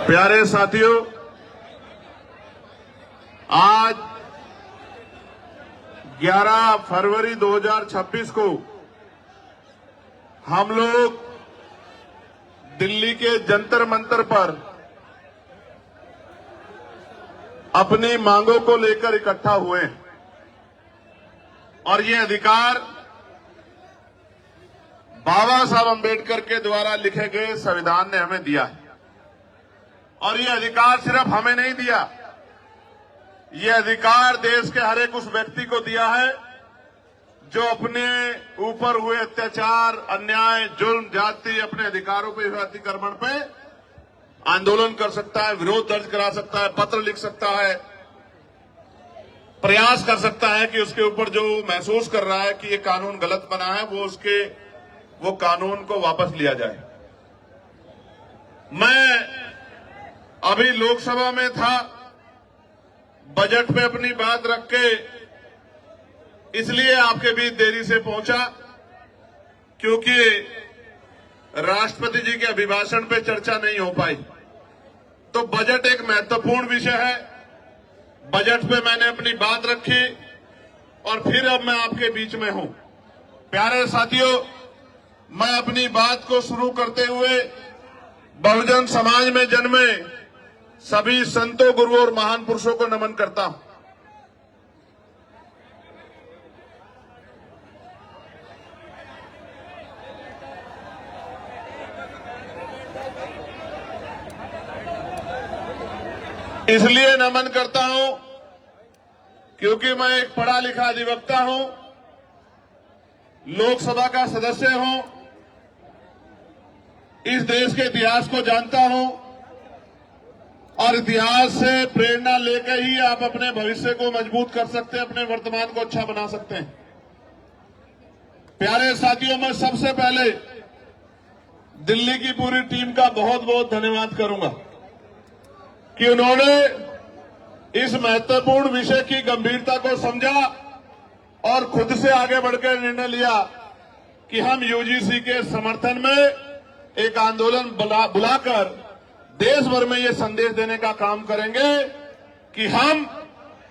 प्यारे साथियों, आज 11 फरवरी 2026 को हम लोग दिल्ली के जंतर मंतर पर अपनी मांगों को लेकर इकट्ठा हुए हैं और ये अधिकार बाबा साहब अंबेडकर के द्वारा लिखे गए संविधान ने हमें दिया है। और ये अधिकार सिर्फ हमें नहीं दिया, ये अधिकार देश के हर एक उस व्यक्ति को दिया है जो अपने ऊपर हुए अत्याचार, अन्याय, जुल्म, जाति, अपने अधिकारों पे हुए अतिक्रमण पे आंदोलन कर सकता है, विरोध दर्ज करा सकता है, पत्र लिख सकता है, प्रयास कर सकता है कि उसके ऊपर जो महसूस कर रहा है कि ये कानून गलत बना है वो कानून को वापस लिया जाए। मैं अभी लोकसभा में था, बजट पे अपनी बात रख के इसलिए आपके बीच देरी से पहुंचा क्योंकि राष्ट्रपति जी के अभिभाषण पे चर्चा नहीं हो पाई। तो बजट एक महत्वपूर्ण विषय है, बजट पे मैंने अपनी बात रखी और फिर अब मैं आपके बीच में हूं। प्यारे साथियों, मैं अपनी बात को शुरू करते हुए बहुजन समाज में जन्मे सभी संतों, गुरुओं और महान पुरुषों को नमन करता हूं। इसलिए नमन करता हूं क्योंकि मैं एक पढ़ा लिखा अधिवक्ता हूं, लोकसभा का सदस्य हूं, इस देश के इतिहास को जानता हूं और इतिहास से प्रेरणा लेकर ही आप अपने भविष्य को मजबूत कर सकते हैं, अपने वर्तमान को अच्छा बना सकते हैं। प्यारे साथियों, मैं सबसे पहले दिल्ली की पूरी टीम का बहुत बहुत धन्यवाद करूंगा कि उन्होंने इस महत्वपूर्ण विषय की गंभीरता को समझा और खुद से आगे बढ़कर निर्णय लिया कि हम यूजीसी के समर्थन में एक आंदोलन बुलाकर देश भर में ये संदेश देने का काम करेंगे कि हम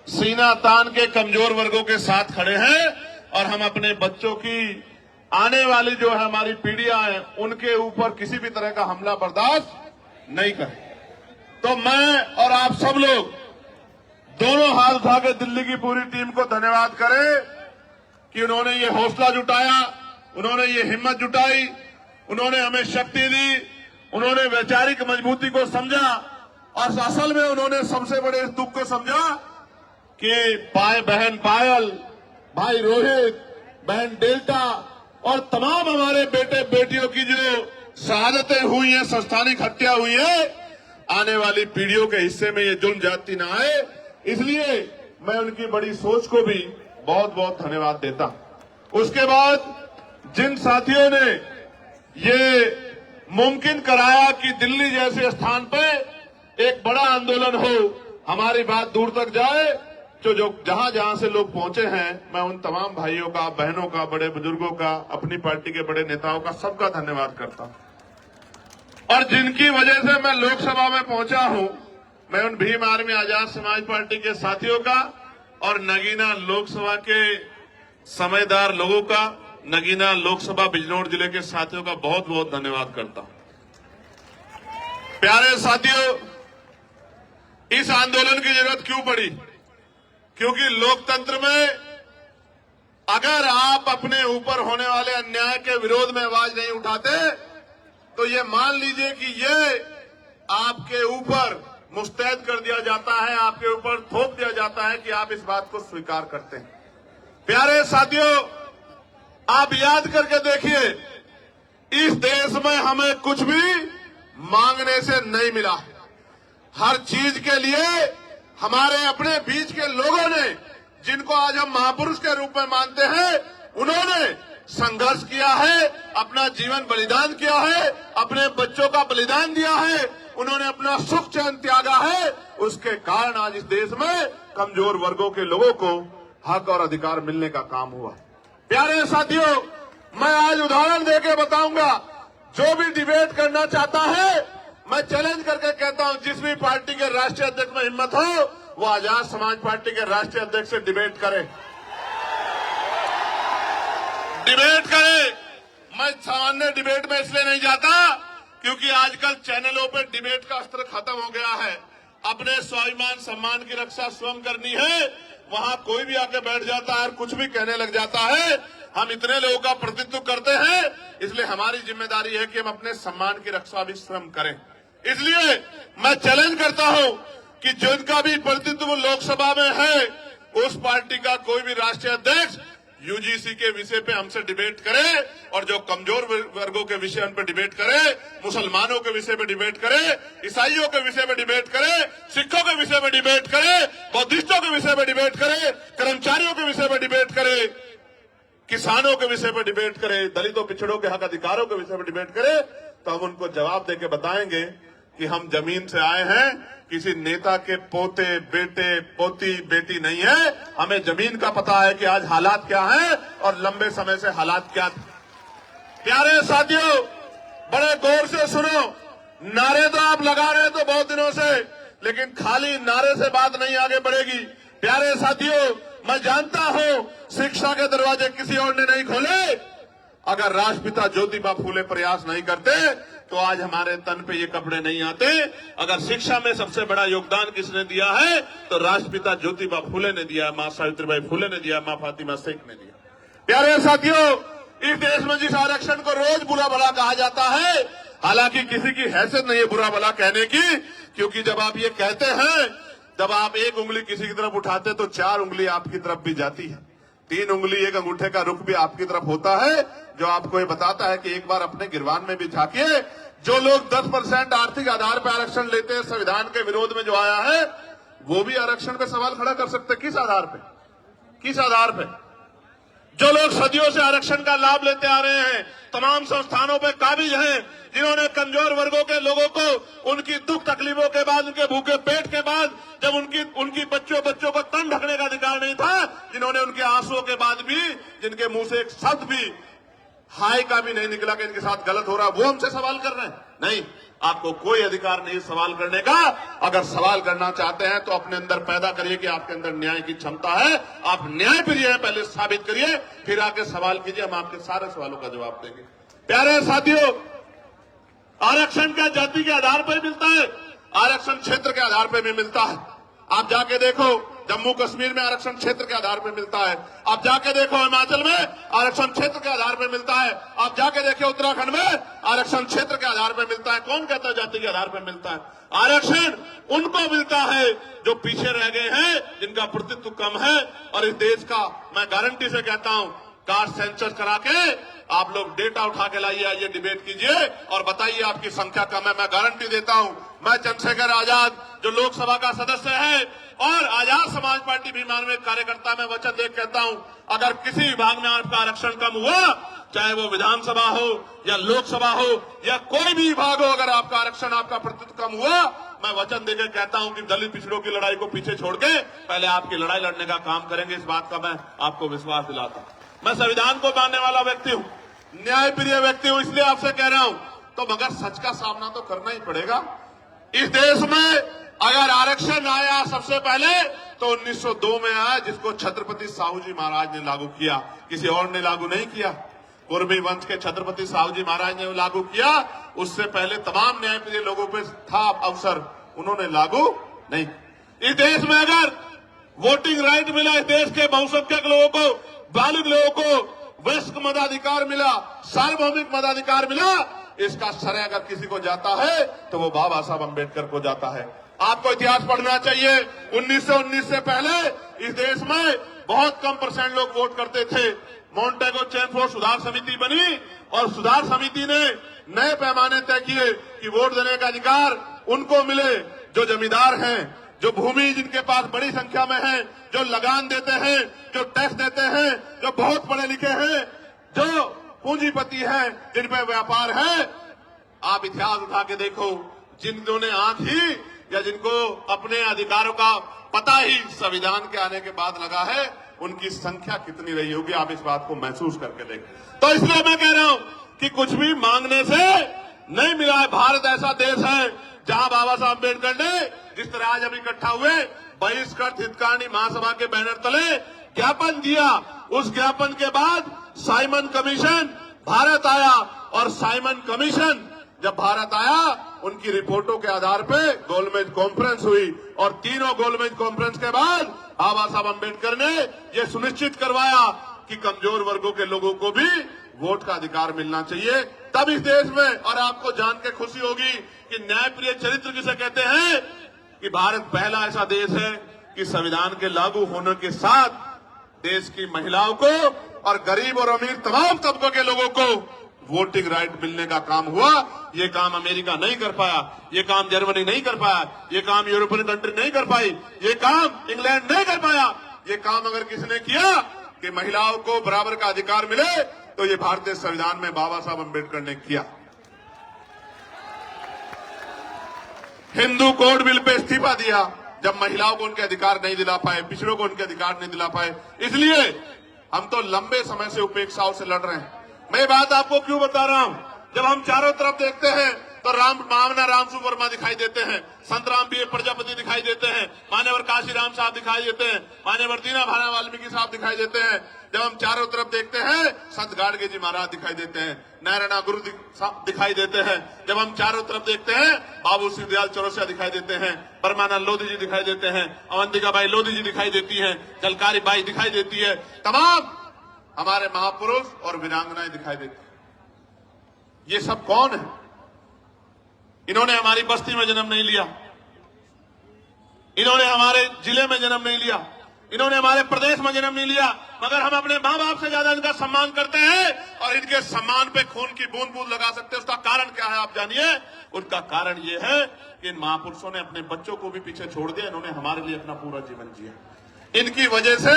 सीना तान के कमजोर वर्गों के साथ खड़े हैं और हम अपने बच्चों की आने वाली जो है हमारी पीढ़ियां हैं उनके ऊपर किसी भी तरह का हमला बर्दाश्त नहीं करें। तो मैं और आप सब लोग दोनों हाथ उठाकर दिल्ली की पूरी टीम को धन्यवाद करें कि उन्होंने ये हौसला जुटाया, उन्होंने ये हिम्मत जुटाई, उन्होंने हमें शक्ति दी, उन्होंने वैचारिक मजबूती को समझा और असल में उन्होंने सबसे बड़े इस दुख को समझा कि बहन पायल, भाई रोहित, बहन डेल्टा और तमाम हमारे बेटे बेटियों की जो शहादतें हुई हैं, संस्थानिक हत्या हुई है, आने वाली पीढ़ियों के हिस्से में ये जुल्म जाति ना आए। इसलिए मैं उनकी बड़ी सोच को भी बहुत बहुत धन्यवाद देता। उसके बाद जिन साथियों ने ये मुमकिन कराया कि दिल्ली जैसे स्थान पर एक बड़ा आंदोलन हो, हमारी बात दूर तक जाए, जो जहां जहां से लोग पहुंचे हैं, मैं उन तमाम भाइयों का, बहनों का, बड़े बुजुर्गों का, अपनी पार्टी के बड़े नेताओं का, सबका धन्यवाद करता हूं। और जिनकी वजह से मैं लोकसभा में पहुंचा हूं, मैं उन भीम आर्मी आजाद समाज पार्टी के साथियों का और नगीना लोकसभा के समझदार लोगों का, नगीना लोकसभा बिजनौर जिले के साथियों का बहुत बहुत धन्यवाद करता हूं। प्यारे साथियों, इस आंदोलन की जरूरत क्यों पड़ी? क्योंकि लोकतंत्र में अगर आप अपने ऊपर होने वाले अन्याय के विरोध में आवाज नहीं उठाते तो ये मान लीजिए कि ये आपके ऊपर मुस्तैद कर दिया जाता है, आपके ऊपर थोप दिया जाता है कि आप इस बात को स्वीकार करते हैं। प्यारे साथियों, आप याद करके देखिए, इस देश में हमें कुछ भी मांगने से नहीं मिला। हर चीज के लिए हमारे अपने बीच के लोगों ने, जिनको आज हम महापुरुष के रूप में मानते हैं, उन्होंने संघर्ष किया है, अपना जीवन बलिदान किया है, अपने बच्चों का बलिदान दिया है, उन्होंने अपना सुख चैन त्यागा है। उसके कारण आज इस देश में कमजोर वर्गों के लोगों को हक और अधिकार मिलने का काम हुआ। प्यारे साथियों, मैं आज उदाहरण देके बताऊंगा, जो भी डिबेट करना चाहता है मैं चैलेंज करके कहता हूं, जिस भी पार्टी के राष्ट्रीय अध्यक्ष में हिम्मत हो वो आजाद समाज पार्टी के राष्ट्रीय अध्यक्ष से डिबेट करे, डिबेट करे। मैं सामान्य डिबेट में इसलिए नहीं जाता क्योंकि आजकल चैनलों पे डिबेट का अस्त्र खत्म हो गया है। अपने स्वाभिमान सम्मान की रक्षा स्वयं करनी है, वहां कोई भी आके बैठ जाता है और कुछ भी कहने लग जाता है। हम इतने लोगों का प्रतिनिधित्व करते हैं, इसलिए हमारी जिम्मेदारी है कि हम अपने सम्मान की रक्षा भी स्वयं करें। इसलिए मैं चैलेंज करता हूं कि जिनका भी प्रतिनिधित्व लोकसभा में है, उस पार्टी का कोई भी राष्ट्रीय अध्यक्ष यूजीसी के विषय पे हमसे डिबेट करे और जो कमजोर वर्गों के विषय उन पर डिबेट करे, मुसलमानों के विषय पे डिबेट करे, ईसाइयों के विषय पे डिबेट करे, सिखों के विषय पे डिबेट करे, बौद्धिस्टों के विषय पे डिबेट करे, कर्मचारियों के विषय पे डिबेट करे, किसानों के विषय पे डिबेट करे, दलितों पिछड़ों के हक अधिकारों के विषय पे डिबेट करे, तो हम उनको जवाब देके बताएंगे कि हम जमीन से आए हैं, किसी नेता के पोते बेटे पोती बेटी नहीं है। हमें जमीन का पता है कि आज हालात क्या हैं और लंबे समय से हालात क्या थे। प्यारे साथियों, बड़े गौर से सुनो। नारे तो आप लगा रहे हैं तो बहुत दिनों से, लेकिन खाली नारे से बात नहीं आगे बढ़ेगी। प्यारे साथियों, मैं जानता हूं शिक्षा के दरवाजे किसी और ने नहीं खोले। अगर राष्ट्रपिता ज्योतिबा फूले प्रयास नहीं करते तो आज हमारे तन पे ये कपड़े नहीं आते। अगर शिक्षा में सबसे बड़ा योगदान किसने दिया है तो राष्ट्रपिता ज्योतिबा फूले ने दिया, मां सावित्रीबाई फूले ने दिया, मां फातिमा शेख ने दिया। प्यारे साथियों, इस देश में जिस आरक्षण को रोज बुरा भला कहा जाता है, हालांकि किसी की हैसियत नहीं है बुरा भला कहने की, क्योंकि जब आप ये कहते हैं, जब आप एक उंगली किसी की तरफ उठाते तो 4 उंगली आपकी तरफ भी जाती है, 3 उंगली एक अंगूठे का रुख भी आपकी तरफ होता है, जो आपको ये बताता है कि एक बार अपने गिरबान में भी झांकिए। जो लोग 10% आर्थिक आधार पर आरक्षण लेते हैं, संविधान के विरोध में जो आया है, वो भी आरक्षण पे सवाल खड़ा कर सकते हैं। किस आधार पे, किस आधार पे? जो लोग सदियों से आरक्षण का लाभ लेते आ रहे हैं, तमाम संस्थानों पे काबिज हैं, जिन्होंने कमजोर वर्गों के लोगों को उनकी दुख तकलीफों के बाद, उनके भूखे पेट के बाद, जब उनकी बच्चों को तन ढकने का अधिकार नहीं था, जिन्होंने उनके आंसुओं के बाद भी, जिनके मुंह से एक शब्द भी हाय का भी नहीं निकला कि इनके साथ गलत हो रहा, वो हमसे सवाल कर रहे हैं। नहीं, आपको कोई अधिकार नहीं सवाल करने का। अगर सवाल करना चाहते हैं तो अपने अंदर पैदा करिए कि आपके अंदर न्याय की क्षमता है, आप न्याय प्रिय हैं, पहले साबित करिए, फिर आके सवाल कीजिए, हम आपके सारे सवालों का जवाब देंगे। प्यारे साथियों, आरक्षण क्या जाति के आधार पर मिलता है? आरक्षण क्षेत्र के आधार पर भी मिलता है। आप जाके देखो, जम्मू कश्मीर में आरक्षण क्षेत्र के आधार पर मिलता है। आप जाके देखो हिमाचल में आरक्षण क्षेत्र के आधार पर मिलता है। आप जाके देखो उत्तराखंड में आरक्षण क्षेत्र के आधार पर मिलता है। कौन कहता है जाति के आधार पर मिलता है? आरक्षण उनको मिलता है जो पीछे रह गए हैं, जिनका प्रतिनिधित्व कम है। और इस देश का मैं गारंटी से कहता हूं, कास्ट सेंसस करा के आप लोग डेटा उठा के लाइए, आइए डिबेट कीजिए और बताइए आपकी संख्या कम है। मैं गारंटी देता हूं, मैं चंद्रशेखर आजाद जो लोकसभा का सदस्य है और आजाद समाज पार्टी भीमान में कार्यकर्ता, में वचन दे कहता हूं, अगर किसी विभाग में आपका आरक्षण कम हुआ, चाहे वो विधानसभा हो या लोकसभा हो या कोई भी विभाग हो, अगर आपका आरक्षण, आपका प्रतिनिधित्व कम हुआ, मैं वचन देकर कहता हूं कि दलित पिछड़ों की लड़ाई को पीछे छोड़ के पहले आपकी लड़ाई लड़ने का काम करेंगे। इस बात का मैं आपको विश्वास दिलाता हूं। मैं संविधान को मानने वाला व्यक्ति हूं, न्याय प्रिय व्यक्ति हूं, इसलिए आपसे कह रहा हूं। तो मगर सच का सामना तो करना ही पड़ेगा। इस देश में अगर आरक्षण आया सबसे पहले तो 1902 में आया, जिसको छत्रपति साहू जी महाराज ने लागू किया, किसी और ने लागू नहीं किया। कुर्मी वंश के छत्रपति साहू जी महाराज ने लागू किया। उससे पहले तमाम न्याय प्रिय लोगों पे था अवसर, उन्होंने लागू नहीं। इस देश में अगर वोटिंग राइट मिला, इस देश के बहुसंख्यक लोगों को, बालिग लोगों को वयस्क मताधिकार मिला, सार्वभौमिक मताधिकार मिला, इसका श्रेय अगर किसी को जाता है तो वो बाबा साहब अम्बेडकर को जाता है। आपको इतिहास पढ़ना चाहिए। 1919 से पहले इस देश में बहुत कम % लोग वोट करते थे। मॉन्टेगो चैनफोर्ड सुधार समिति बनी और सुधार समिति ने नए पैमाने तय किए कि वोट देने का अधिकार उनको मिले जो जमींदार हैं, जो भूमि जिनके पास बड़ी संख्या में है, जो लगान देते हैं, जो टैक्स देते हैं, जो बहुत पढ़े लिखे हैं, जो पूंजीपति हैं, जिन पे व्यापार है। आप इतिहास उठा के देखो, जिन्होंने ने आंख ही या जिनको अपने अधिकारों का पता ही संविधान के आने के बाद लगा है, उनकी संख्या कितनी रही होगी, आप इस बात को महसूस करके देखें। तो इसलिए मैं कह रहा हूं कि कुछ भी मांगने से नहीं मिला है। भारत ऐसा देश है जहां बाबा साहब अम्बेडकर ने जिस तरह आज हम इकट्ठा हुए बहिष्कृत हितकानी महासभा के बैनर तले ज्ञापन दिया, उस ज्ञापन के बाद साइमन कमीशन भारत आया और साइमन कमीशन जब भारत आया उनकी रिपोर्टों के आधार पे गोलमेज कॉन्फ्रेंस हुई और तीनों गोलमेज कॉन्फ्रेंस के बाद बाबा साहब अम्बेडकर ने यह सुनिश्चित करवाया कि कमजोर वर्गों के लोगों को भी वोट का अधिकार मिलना चाहिए। तब इस देश में, और आपको जान के खुशी होगी कि न्यायप्रिय चरित्र किसे कहते हैं, कि भारत पहला ऐसा देश है कि संविधान के लागू होने के साथ देश की महिलाओं को और गरीब और अमीर तमाम तबकों के लोगों को वोटिंग राइट मिलने का काम हुआ। ये काम अमेरिका नहीं कर पाया, ये काम जर्मनी नहीं कर पाया, ये काम यूरोपियन कंट्री नहीं कर पाई, ये काम इंग्लैंड नहीं कर पाया। ये काम अगर किसने किया कि महिलाओं को बराबर का अधिकार मिले, तो ये भारतीय संविधान में बाबा साहब अम्बेडकर ने किया। हिंदू कोड बिल पे इस्तीफा दिया जब महिलाओं को उनके अधिकार नहीं दिला पाए, पिछड़ों को उनके अधिकार नहीं दिला पाए। इसलिए हम तो लंबे समय से उपेक्षाओं से लड़ रहे हैं। मैं बात आपको क्यों बता रहा हूं, जब हम चारों तरफ देखते हैं तो मामना रामसु वर्मा दिखाई देते हैं, संत राम पी प्रजापति दिखाई देते हैं, मान्यवर काशीराम साहब दिखाई देते हैं, मान्यवर दीना भाना वाल्मीकि साहब दिखाई देते हैं। जब हम चारों तरफ देखते हैं संत गाडगे जी महाराज दिखाई देते हैं, नारायणा गुरु दिखाई देते हैं। जब हम चारों तरफ देखते हैं बाबू सिंह दयाल चौरसिया दिखाई देते हैं, परमानंद लोधी जी दिखाई देते हैं, अवंतिका बाई लोधी जी दिखाई देती है, जलकारी बाई दिखाई देती है, तमाम हमारे महापुरुष और वीरांगनाएं दिखाई देती है। ये सब कौन है? इन्होंने हमारी बस्ती में जन्म नहीं लिया, इन्होंने हमारे जिले में जन्म नहीं लिया, इन्होंने हमारे प्रदेश में जन्म नहीं लिया, मगर हम अपने मां बाप से ज्यादा इनका सम्मान करते हैं और इनके सम्मान पे खून की बूंद बूंद लगा सकते हैं। उसका कारण क्या है आप जानिए। उनका कारण ये है कि इन महापुरुषों ने अपने बच्चों को भी पीछे छोड़ दिया, इन्होंने हमारे लिए अपना पूरा जीवन जिया। इनकी वजह से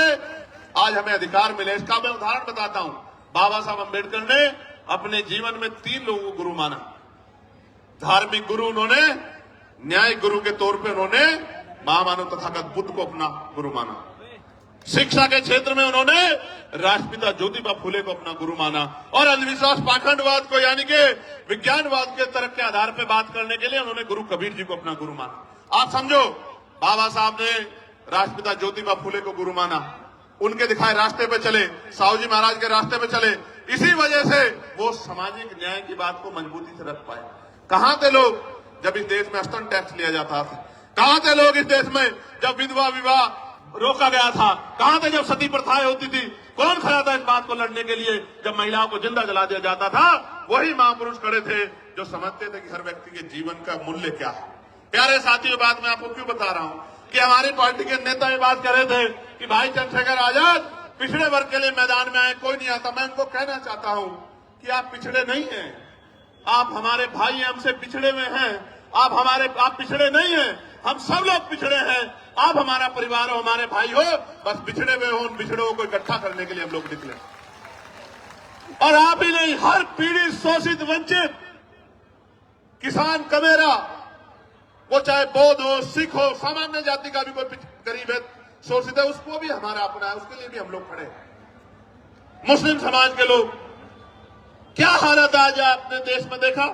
आज हमें अधिकार मिले। इसका मैं उदाहरण बताता हूं। बाबा साहब अम्बेडकर ने अपने जीवन में 3 लोगों को गुरु माना। धार्मिक गुरु उन्होंने, न्यायिक गुरु के तौर पे उन्होंने महामानव तथागत बुद्ध को अपना गुरु माना। शिक्षा के क्षेत्र में उन्होंने राष्ट्रपिता ज्योतिबा फुले को अपना गुरु माना और अंधविश्वास पाखंडवाद को यानी कि विज्ञानवाद के तर्क के आधार पर बात करने के लिए उन्होंने गुरु कबीर जी को अपना गुरु माना। आप समझो, बाबा साहब ने राष्ट्रपिता ज्योतिबा फुले को गुरु माना, उनके दिखाए रास्ते पे चले, साहू जी महाराज के रास्ते पे चले। इसी वजह से वो सामाजिक न्याय की बात को मजबूती से रख पाए। कहां थे लोग जब इस देश में स्तन टैक्स लिया जाता था? कहां थे लोग इस देश में जब विधवा विवाह रोका गया था? कहां थे जब सती प्रथाएं होती थी? कौन खड़ा था इस बात को लड़ने के लिए जब महिलाओं को जिंदा जला दिया जाता था? वही महापुरुष खड़े थे जो समझते थे कि हर व्यक्ति के जीवन का मूल्य क्या है। प्यारे साथियों, बात मैं आपको क्यों बता रहा हूं कि हमारी पार्टी के नेता ये बात कर रहे थे कि भाई चंद्रशेखर आजाद पिछड़े वर्ग के लिए मैदान में आए, कोई नहीं आता। मैं उनको कहना चाहता हूं कि आप पिछड़े नहीं हैं, आप हमारे भाई हैं, हमसे पिछड़े हुए हैं। आप पिछड़े नहीं हैं, हम सब लोग पिछड़े हैं। आप हमारा परिवार हो, हमारे भाई हो, बस पिछड़े हुए हो, उन पिछड़ों को इकट्ठा करने के लिए हम लोग निकले। और आप ही नहीं, हर पीड़ित, शोषित, वंचित किसान, कमेरा, वो चाहे बौद्ध हो, सिख हो, सामान्य जाति का भी कोई गरीब है, शोषित है, उसको भी हमारा अपना है, उसके लिए भी हम लोग खड़े हैं। मुस्लिम समाज के लोग, क्या हालत आज आपने देश में देखा?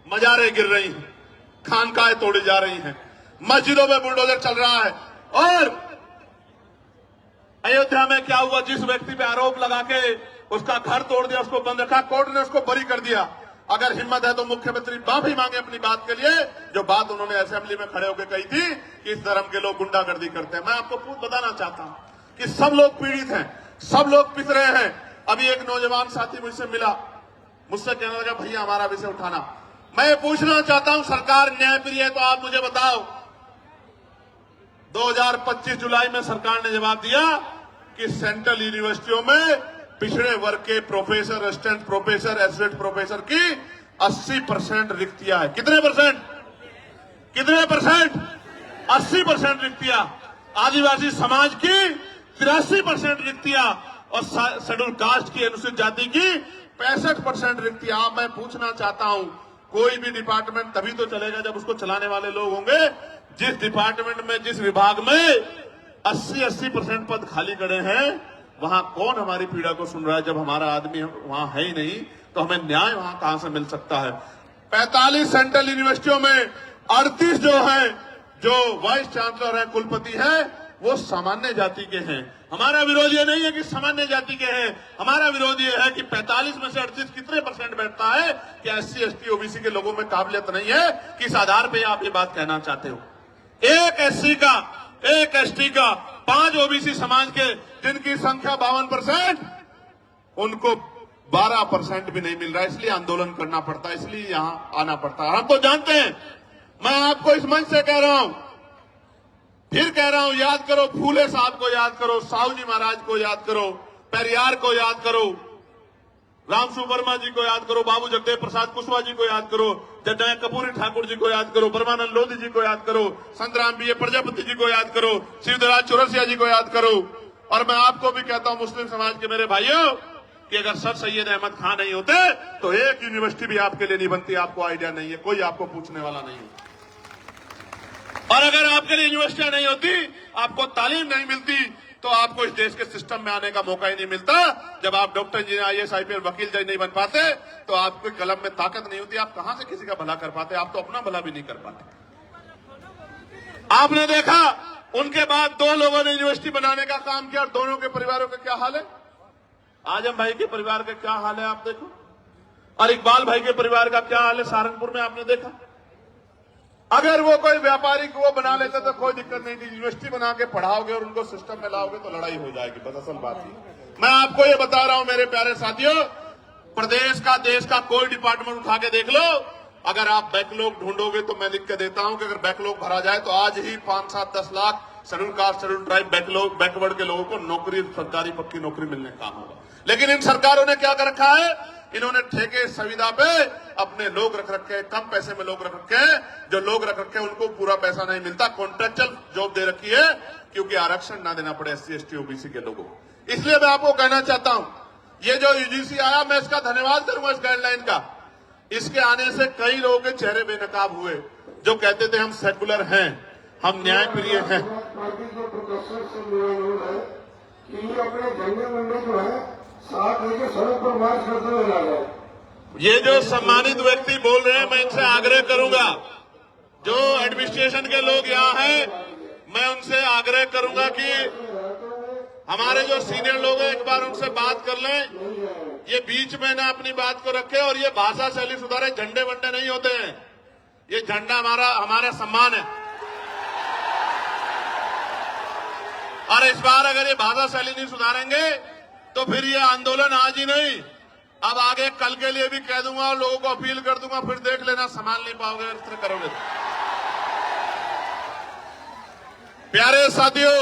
मजारें गिर रही हैं, खानकाहें तोड़ी जा रही हैं, मस्जिदों में बुलडोजर चल रहा है। और अयोध्या में क्या हुआ? जिस व्यक्ति पे आरोप लगा के उसका घर तोड़ दिया, उसको बंद रखा, कोर्ट ने उसको बरी कर दिया। अगर हिम्मत है तो मुख्यमंत्री माफी मांगे अपनी बात के लिए, जो बात उन्होंने असेंबली में खड़े होकर कही थी कि इस धर्म के लोग गुंडागर्दी करते हैं। मैं आपको बताना चाहता हूं कि सब लोग पीड़ित हैं, सब लोग पिस रहे हैं। अभी एक नौजवान साथी मुझसे मिला, मुझसे कहने लगा भैया हमारा विषय उठाना। मैं पूछना चाहता हूं, सरकार न्यायप्रिय है तो आप मुझे बताओ, 2025 जुलाई में सरकार ने जवाब दिया कि सेंट्रल यूनिवर्सिटियों में पिछड़े वर्ग के professor, assistant professor, associate professor की 80% रिक्तियां है। कितने परसेंट? 80% रिक्तियां। आदिवासी समाज की 83% रिक्तियां और शेड्यूल कास्ट की, अनुसूचित जाति की 65% रिक्तियां। मैं पूछना चाहता हूं, कोई भी डिपार्टमेंट तभी तो चलेगा जब उसको चलाने वाले लोग होंगे। जिस डिपार्टमेंट में, जिस विभाग में 80% पद खाली खड़े हैं, वहां कौन हमारी पीड़ा को सुन रहा है जब हमारा आदमी वहां है ही नहीं? तो हमें न्याय वहां कहां से मिल सकता है? 45 सेंट्रल यूनिवर्सिटियों में 38 जो है, जो वाइस चांसलर है, कुलपति है, वो सामान्य जाति के हैं। हमारा विरोध ये नहीं है कि सामान्य जाति के हैं, हमारा विरोध ये है कि 45 में से 38 कितने परसेंट बैठता है कि SC ST OBC के लोगों में काबिलियत नहीं है? किस आधार पे आप ये बात कहना चाहते हो? एक SC का, एक ST का, 5 OBC समाज के, जिनकी संख्या 52%, उनको 12% भी नहीं मिल रहा है। इसलिए आंदोलन करना पड़ता है, इसलिए यहां आना पड़ता है। हम तो जानते हैं, मैं आपको इस मंच से कह रहा हूं, फिर कह रहा हूं, याद करो फूले साहब को, याद करो साहू जी महाराज को, याद करो पेरियार को, याद करो रामसु वर्मा जी को, याद करो बाबू जगदेव प्रसाद कुशवाहा जी को, याद करो जगन्नाथ कपूरी ठाकुर जी को, याद करो परमानंद लोधी जी को, याद करो संतराम BA प्रजापति जी को, याद करो शिवदराज चौरसिया जी को, याद करो। और मैं आपको भी कहता हूं, मुस्लिम समाज के मेरे भाइयों, कि अगर सर सैयद अहमद खान नहीं होते तो एक यूनिवर्सिटी भी आपके लिए नहीं बनती। आपको आइडिया नहीं है, कोई आपको पूछने वाला नहीं है। और अगर आपके लिए यूनिवर्सिटियां नहीं होती, आपको तालीम नहीं मिलती, तो आपको इस देश के सिस्टम में आने का मौका ही नहीं मिलता। जब आप डॉक्टर इंजीनियर IAS IPS वकील जज नहीं बन पाते, तो आपके कलम में ताकत नहीं होती, आप कहां से किसी का भला कर पाते? आप तो अपना भला भी नहीं कर पाते। आपने देखा, उनके बाद 2 लोगों ने यूनिवर्सिटी बनाने का काम किया, और दोनों के परिवारों का क्या हाल है? आजम भाई के परिवार का क्या हाल है आप देखो, और इकबाल भाई के परिवार का क्या हाल है सहारनपुर में, आपने देखा। अगर वो कोई व्यापारी को वो बना लेते तो कोई दिक्कत नहीं थी। यूनिवर्सिटी बना के पढ़ाओगे और उनको सिस्टम में लाओगे तो लड़ाई हो जाएगी। बस असल बात ही मैं आपको ये बता रहा हूं मेरे प्यारे साथियों, प्रदेश का, देश का कोई डिपार्टमेंट उठा के देख लो, अगर आप बैकलॉग ढूंढोगे तो मैं लिख के देता हूं कि अगर बैकलॉग भरा जाए तो आज ही 5, 7, 10 lakh schedule caste, schedule tribe, backward के लोगों को नौकरी, सरकारी पक्की नौकरी मिलने का काम होगा। लेकिन इन सरकारों ने क्या कर रखा है? इन्होंने ठेके संविदा पे अपने लोग रख रखे, कम पैसे में लोग रख रखे, जो लोग रख रखे उनको पूरा पैसा नहीं मिलता, कॉन्ट्रेक्चुअल जॉब दे रखी है, क्योंकि आरक्षण ना देना पड़े SC ST OBC के लोगों को। इसलिए मैं आपको कहना चाहता हूं, ये जो UGC आया, मैं इसका धन्यवाद करूंगा, इस गाइडलाइन का। इसके आने से कई लोगों के चेहरे बेनकाब हुए, जो कहते थे हम सेकुलर हैं, हम न्याय प्रिय हैं। ये जो सम्मानित व्यक्ति बोल रहे हैं, मैं इनसे आग्रह करूंगा, जो एडमिनिस्ट्रेशन के लोग यहाँ हैं, मैं उनसे आग्रह करूंगा कि हमारे जो सीनियर लोग हैं, एक बार उनसे बात कर लें, ये बीच में ना अपनी बात को रखे, और ये भाषा शैली सुधारे। झंडे वंडे नहीं होते हैं, ये झंडा हमारा सम्मान है। और इस बार अगर ये भाषा शैली नहीं सुधारेंगे तो फिर ये आंदोलन आज ही नहीं, अब आगे कल के लिए भी कह दूंगा और लोगों को अपील कर दूंगा, फिर देख लेना संभाल नहीं पाओगे अगर इस तरह करोगे। प्यारे साथियों,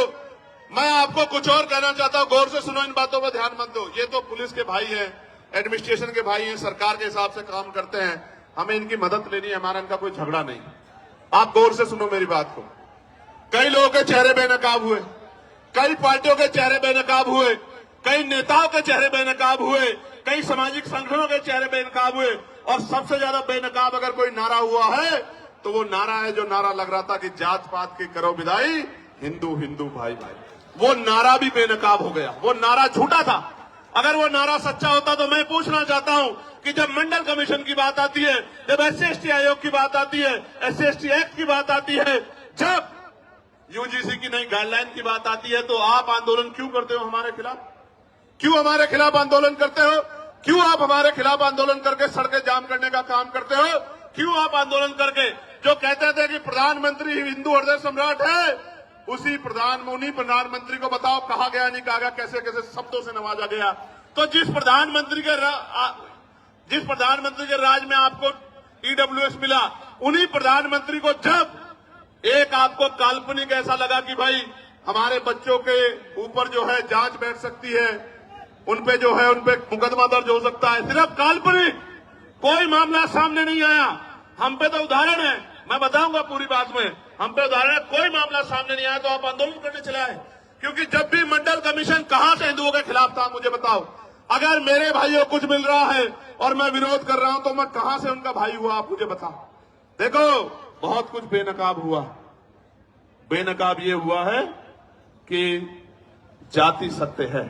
मैं आपको कुछ और कहना चाहता हूं, गौर से सुनो, इन बातों पर ध्यान मत दो। ये तो पुलिस के भाई हैं, एडमिनिस्ट्रेशन के भाई हैं, सरकार के हिसाब से काम करते हैं, हमें इनकी मदद लेनी है, हमारा इनका कोई झगड़ा नहीं। आप गौर से सुनो मेरी बात को। कई लोगों के चेहरे बेनकाब हुए, कई पार्टियों के चेहरे बेनकाब हुए, कई नेताओं के चेहरे बेनकाब हुए, कई सामाजिक संगठनों के चेहरे बेनकाब हुए, और सबसे ज्यादा बेनकाब अगर कोई नारा हुआ है तो वो नारा है जो नारा लग रहा था कि जात पात की करो विदाई, हिंदू हिंदू भाई भाई। वो नारा भी बेनकाब हो गया, वो नारा झूठा था। अगर वो नारा सच्चा होता तो मैं पूछना चाहता हूं कि जब मंडल कमीशन की बात आती है, जब SC ST आयोग की बात आती है, SC ST एक्ट की बात आती है, जब UGC की नई गाइडलाइन की बात आती है, तो आप आंदोलन क्यों करते हो हमारे खिलाफ? क्यों हमारे खिलाफ आंदोलन करते हो? क्यों आप हमारे खिलाफ आंदोलन करके सड़कें जाम करने का काम करते हो? क्यों आप आंदोलन करके, जो कहते थे कि प्रधानमंत्री हिंदू हृदय सम्राट है, उन्हीं प्रधानमंत्री को बताओ कहा गया, नहीं कहा गया, कैसे कैसे शब्दों से नवाजा गया। तो जिस प्रधानमंत्री के राज में आपको EWS मिला, उन्हीं प्रधानमंत्री को जब एक आपको काल्पनिक ऐसा लगा कि भाई हमारे बच्चों के ऊपर जो है जांच बैठ सकती है, उनपे जो है उनपे मुकदमा दर्ज हो सकता है, सिर्फ काल्पनिक, कोई मामला सामने नहीं आया। हम पे तो उदाहरण है, मैं बताऊंगा पूरी बात में, हम पे उदाहरण है, कोई मामला सामने नहीं आया तो आप आंदोलन करने चले आए। क्योंकि जब भी मंडल कमीशन कहां से हिंदुओं के खिलाफ था, मुझे बताओ। अगर मेरे भाइयों को कुछ मिल रहा है और मैं विरोध कर रहा हूं तो मैं कहां से उनका भाई हुआ, आप मुझे बताओ। देखो, बहुत कुछ बेनकाब हुआ। बेनकाब ये हुआ है कि जाति सत्य है,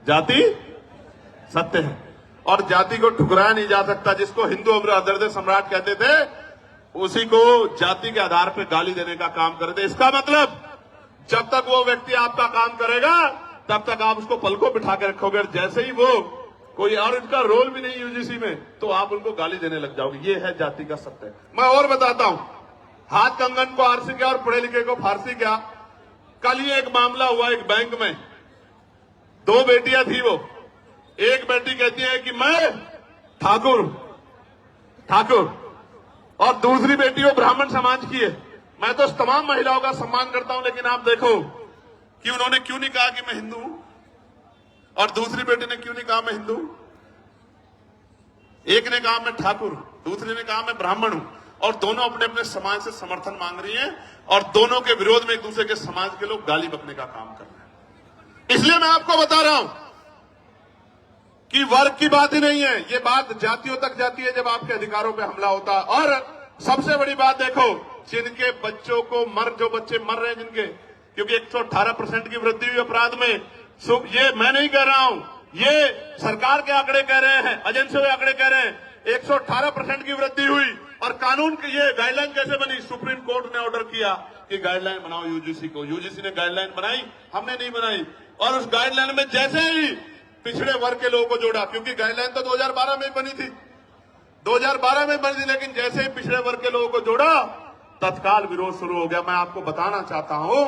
जाति सत्य है। और जाति को ठुकराया नहीं जा सकता। जिसको हिंदू अदर्द सम्राट कहते थे, उसी को जाति के आधार पर गाली देने का काम करते। इसका मतलब जब तक वो व्यक्ति आपका काम करेगा तब तक आप उसको पलकों बिठा के रखोगे। जैसे ही वो कोई और इनका रोल भी नहीं यूजीसी में, तो आप उनको गाली देने लग जाओगे। ये है जाति का सत्य। मैं और बताता हूं, हाथ कंगन को आरसी क्या और पढ़े लिखे को फारसी क्या। कल ही एक मामला हुआ एक बैंक में, 2 बेटियां थी। वो एक बेटी कहती है कि मैं ठाकुर और दूसरी बेटी वो ब्राह्मण समाज की है। मैं तो तमाम महिलाओं का सम्मान करता हूं, लेकिन आप देखो कि उन्होंने क्यों नहीं कहा कि मैं हिंदू हूं, और दूसरी बेटी ने क्यों नहीं कहा मैं हिंदू। एक ने कहा मैं ठाकुर, दूसरी ने कहा मैं ब्राह्मण हूं, और दोनों अपने अपने समाज से समर्थन मांग रही हैं, और दोनों के विरोध में एक दूसरे के समाज के लोग गाली बकने का काम कर रहे हैं। इसलिए मैं आपको बता रहा हूं कि वर्ग की बात ही नहीं है, ये बात जातियों तक जाती है जब आपके अधिकारों पर हमला होता है। और सबसे बड़ी बात देखो, जिनके बच्चों को जो बच्चे मर रहे हैं जिनके, क्योंकि 118% की वृद्धि हुई अपराध में। ये मैं नहीं कह रहा हूं, ये सरकार के आंकड़े कह रहे हैं, एजेंसियों के आंकड़े कह रहे हैं। 118% की वृद्धि हुई। और कानून की ये गाइडलाइन कैसे बनी? सुप्रीम कोर्ट ने ऑर्डर किया कि गाइडलाइन बनाओ यूजीसी को। यूजीसी ने गाइडलाइन बनाई, हमने नहीं बनाई। और उस गाइडलाइन में जैसे ही पिछड़े वर्ग के लोगों को जोड़ा, क्योंकि गाइडलाइन तो 2012 में बनी थी, 2012 में बनी थी, लेकिन जैसे ही पिछड़े वर्ग के लोगों को जोड़ा, तत्काल विरोध शुरू हो गया। मैं आपको बताना चाहता हूं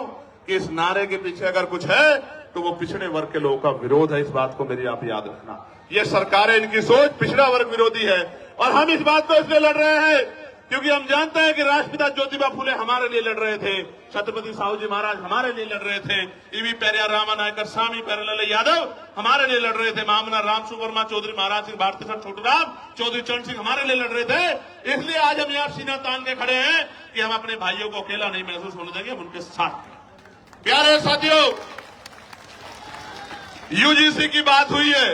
कि इस नारे के पीछे अगर कुछ है तो वो पिछड़े वर्ग के लोगों का विरोध है। इस बात को मेरी आप याद रखना। ये सरकारें, इनकी सोच पिछड़ा वर्ग विरोधी है। और हम इस बात को इसलिए लड़ रहे हैं क्योंकि हम जानते हैं कि राष्ट्रपिता ज्योतिबा फुले हमारे लिए लड़ रहे थे, छत्रपति साहू जी महाराज हमारे लिए लड़ रहे थे, ईवी पेरियार रामानायकर, स्वामी प्यारेलाल यादव हमारे लिए लड़ रहे थे, महामना राम सुवर्मा चौधरी, महाराज सिंह भारती सर छोटूराम चौधरी, चरण सिंह हमारे लिए लड़ रहे थे। इसलिए आज हम यहाँ सीना तान के खड़े हैं कि हम अपने भाइयों को अकेला नहीं महसूस होने देंगे, हम उनके साथ। प्यारे साथियों, यूजीसी की बात हुई है,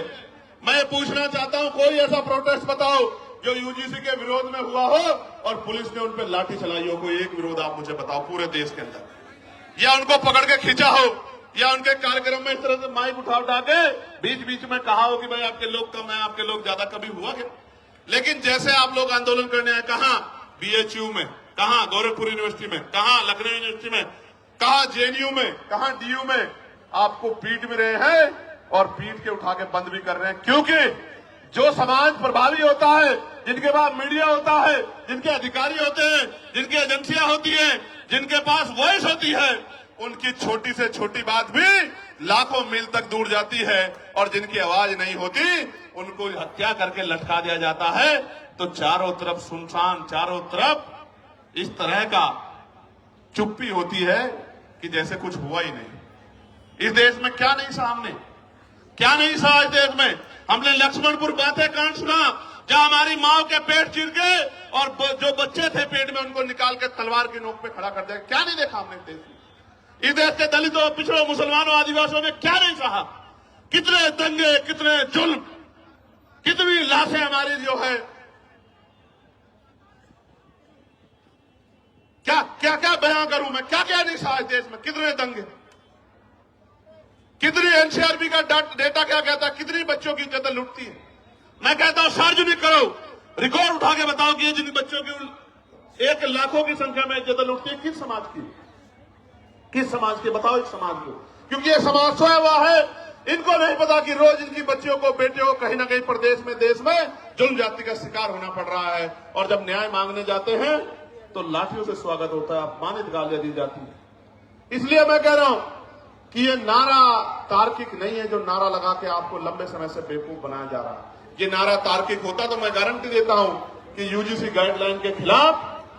मैं पूछना चाहता हूं, कोई ऐसा प्रोटेस्ट बताओ जो यूजीसी के विरोध में हुआ हो और पुलिस ने उन पर लाठी चलाई हो। कोई एक विरोध आप मुझे बताओ पूरे देश के अंदर, या उनको पकड़ के खींचा हो, या उनके कार्यक्रम में इस तरह से माइक उठा के बीच बीच में कहा हो कि भाई आपके लोग कम है, आपके लोग ज्यादा, कभी हुआ क्या? लेकिन जैसे आप लोग आंदोलन करने आए, कहां बीएचयू में, कहां गोरखपुर यूनिवर्सिटी में, कहां लखनऊ यूनिवर्सिटी में, कहां जेएनयू में, कहां डीयू में, आपको पीट भी रहे हैं और पीट के उठा के बंद भी कर रहे हैं। क्योंकि जो समाज प्रभावी होता है, जिनके पास मीडिया होता है, जिनके अधिकारी होते हैं, जिनकी एजेंसियां होती हैं, जिनके पास वॉइस होती है, उनकी छोटी से छोटी बात भी लाखों मील तक दूर जाती है। और जिनकी आवाज नहीं होती उनको हत्या करके लटका दिया जाता है। तो चारों तरफ सुनसान, चारों तरफ इस तरह का चुप्पी होती है कि जैसे कुछ हुआ ही नहीं। इस देश में क्या नहीं सहा हमने, क्या नहीं सहा इस देश में। हमने लक्ष्मणपुर बातें कांड सुना, जहां हमारी माओ के पेट चीर के और जो बच्चे थे पेट में उनको निकाल के तलवार की नोक पे खड़ा कर दिया। क्या नहीं देखा हमने इस देश में। इस देश के दलितों, पिछड़ों, मुसलमानों, आदिवासियों में क्या नहीं सहा। कितने दंगे, कितने जुल्म, कितनी लाशें हमारी जो है, क्या क्या क्या बयां करूं मैं, क्या क्या नहीं सहा इस देश में। कितने दंगे, कितनी एनसीआरबी का डेटा क्या कहता है, कितनी बच्चों की इज्जत लुटती है। मैं कहता हूं सार्वजनिक करो, रिकॉर्ड उठा के बताओ कि ये जिन बच्चों की 1 लाखों की संख्या में इज्जत लुटती है, किस समाज की, किस समाज की, बताओ एक समाज को। क्योंकि ये समाज सोया हुआ है, इनको नहीं पता कि रोज इनकी बच्चियों को, बेटियों को कहीं ना कहीं प्रदेश में, देश में जुल्म जाति का शिकार होना पड़ रहा है। और जब न्याय मांगने जाते हैं तो लाठियों से स्वागत होता है, अपमानित गालियां दी जाती है। इसलिए मैं कह रहा हूं कि ये नारा तार्किक नहीं है, जो नारा लगा के आपको लंबे समय से बेवकूफ बनाया जा रहा है। ये नारा तार्किक होता तो मैं गारंटी देता हूं कि यूजीसी गाइडलाइन के खिलाफ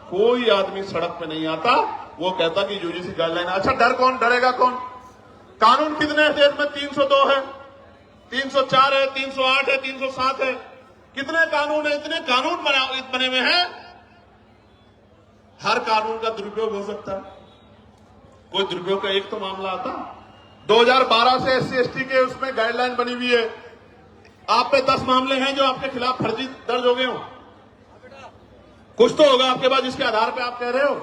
कोई आदमी सड़क पे नहीं आता। वो कहता कि यूजीसी गाइडलाइन, अच्छा डर कौन, डरेगा कौन? कानून कितने देश में? 302 है, 304 है, 308 है, 307 है, कितने कानून है? इतने कानून बने हुए हैं, हर कानून का दुरुपयोग हो सकता है। कोई दुरुपयोग का एक तो मामला आता। 2012 से SC ST के उसमें गाइडलाइन बनी हुई है, आप पे 10 मामले हैं जो आपके खिलाफ फर्जी दर्ज हो गए हो। कुछ तो होगा आपके पास जिसके आधार पे आप कह रहे हो,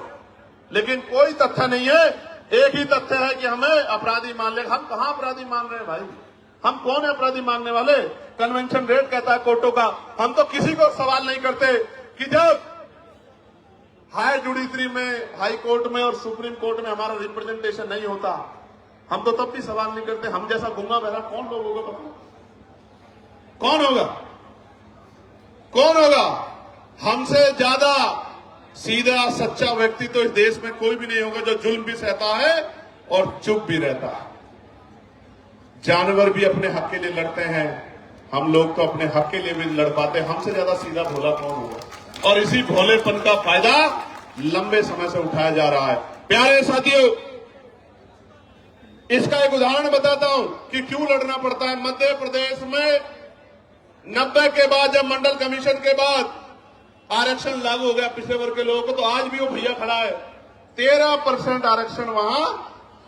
लेकिन कोई तथ्य नहीं है। एक ही तथ्य है कि हमें अपराधी मान ले। हम कहां अपराधी मान रहे हैं भाई? हम कौन है अपराधी मांगने वाले? कन्वेंशन रेट कहता है कोर्टों का। हम तो किसी को सवाल नहीं करते कि जब हाई जुडिशरी में, हाई कोर्ट में और सुप्रीम कोर्ट में हमारा रिप्रेजेंटेशन नहीं होता, हम तो तब भी सवाल नहीं करते। हम जैसा गूंगा बहरा कौन लोग होगा? कौन होगा? कौन होगा? हमसे ज्यादा सीधा सच्चा व्यक्ति तो इस देश में कोई भी नहीं होगा जो जुल्म भी सहता है और चुप भी रहता है। जानवर भी अपने हक के लिए लड़ते हैं, हम लोग तो अपने हक के लिए भी लड़ पाते हैं। हमसे ज्यादा सीधा भोला कौन होगा? और इसी भोलेपन का फायदा लंबे समय से उठाया जा रहा है। प्यारे साथियों, इसका एक उदाहरण बताता हूं कि क्यों लड़ना पड़ता है। मध्य प्रदेश में 90 के बाद, जब मंडल कमीशन के बाद आरक्षण लागू हो गया पिछड़े वर्ग के लोगों को, तो आज भी वो भैया खड़ा है। 13% आरक्षण वहां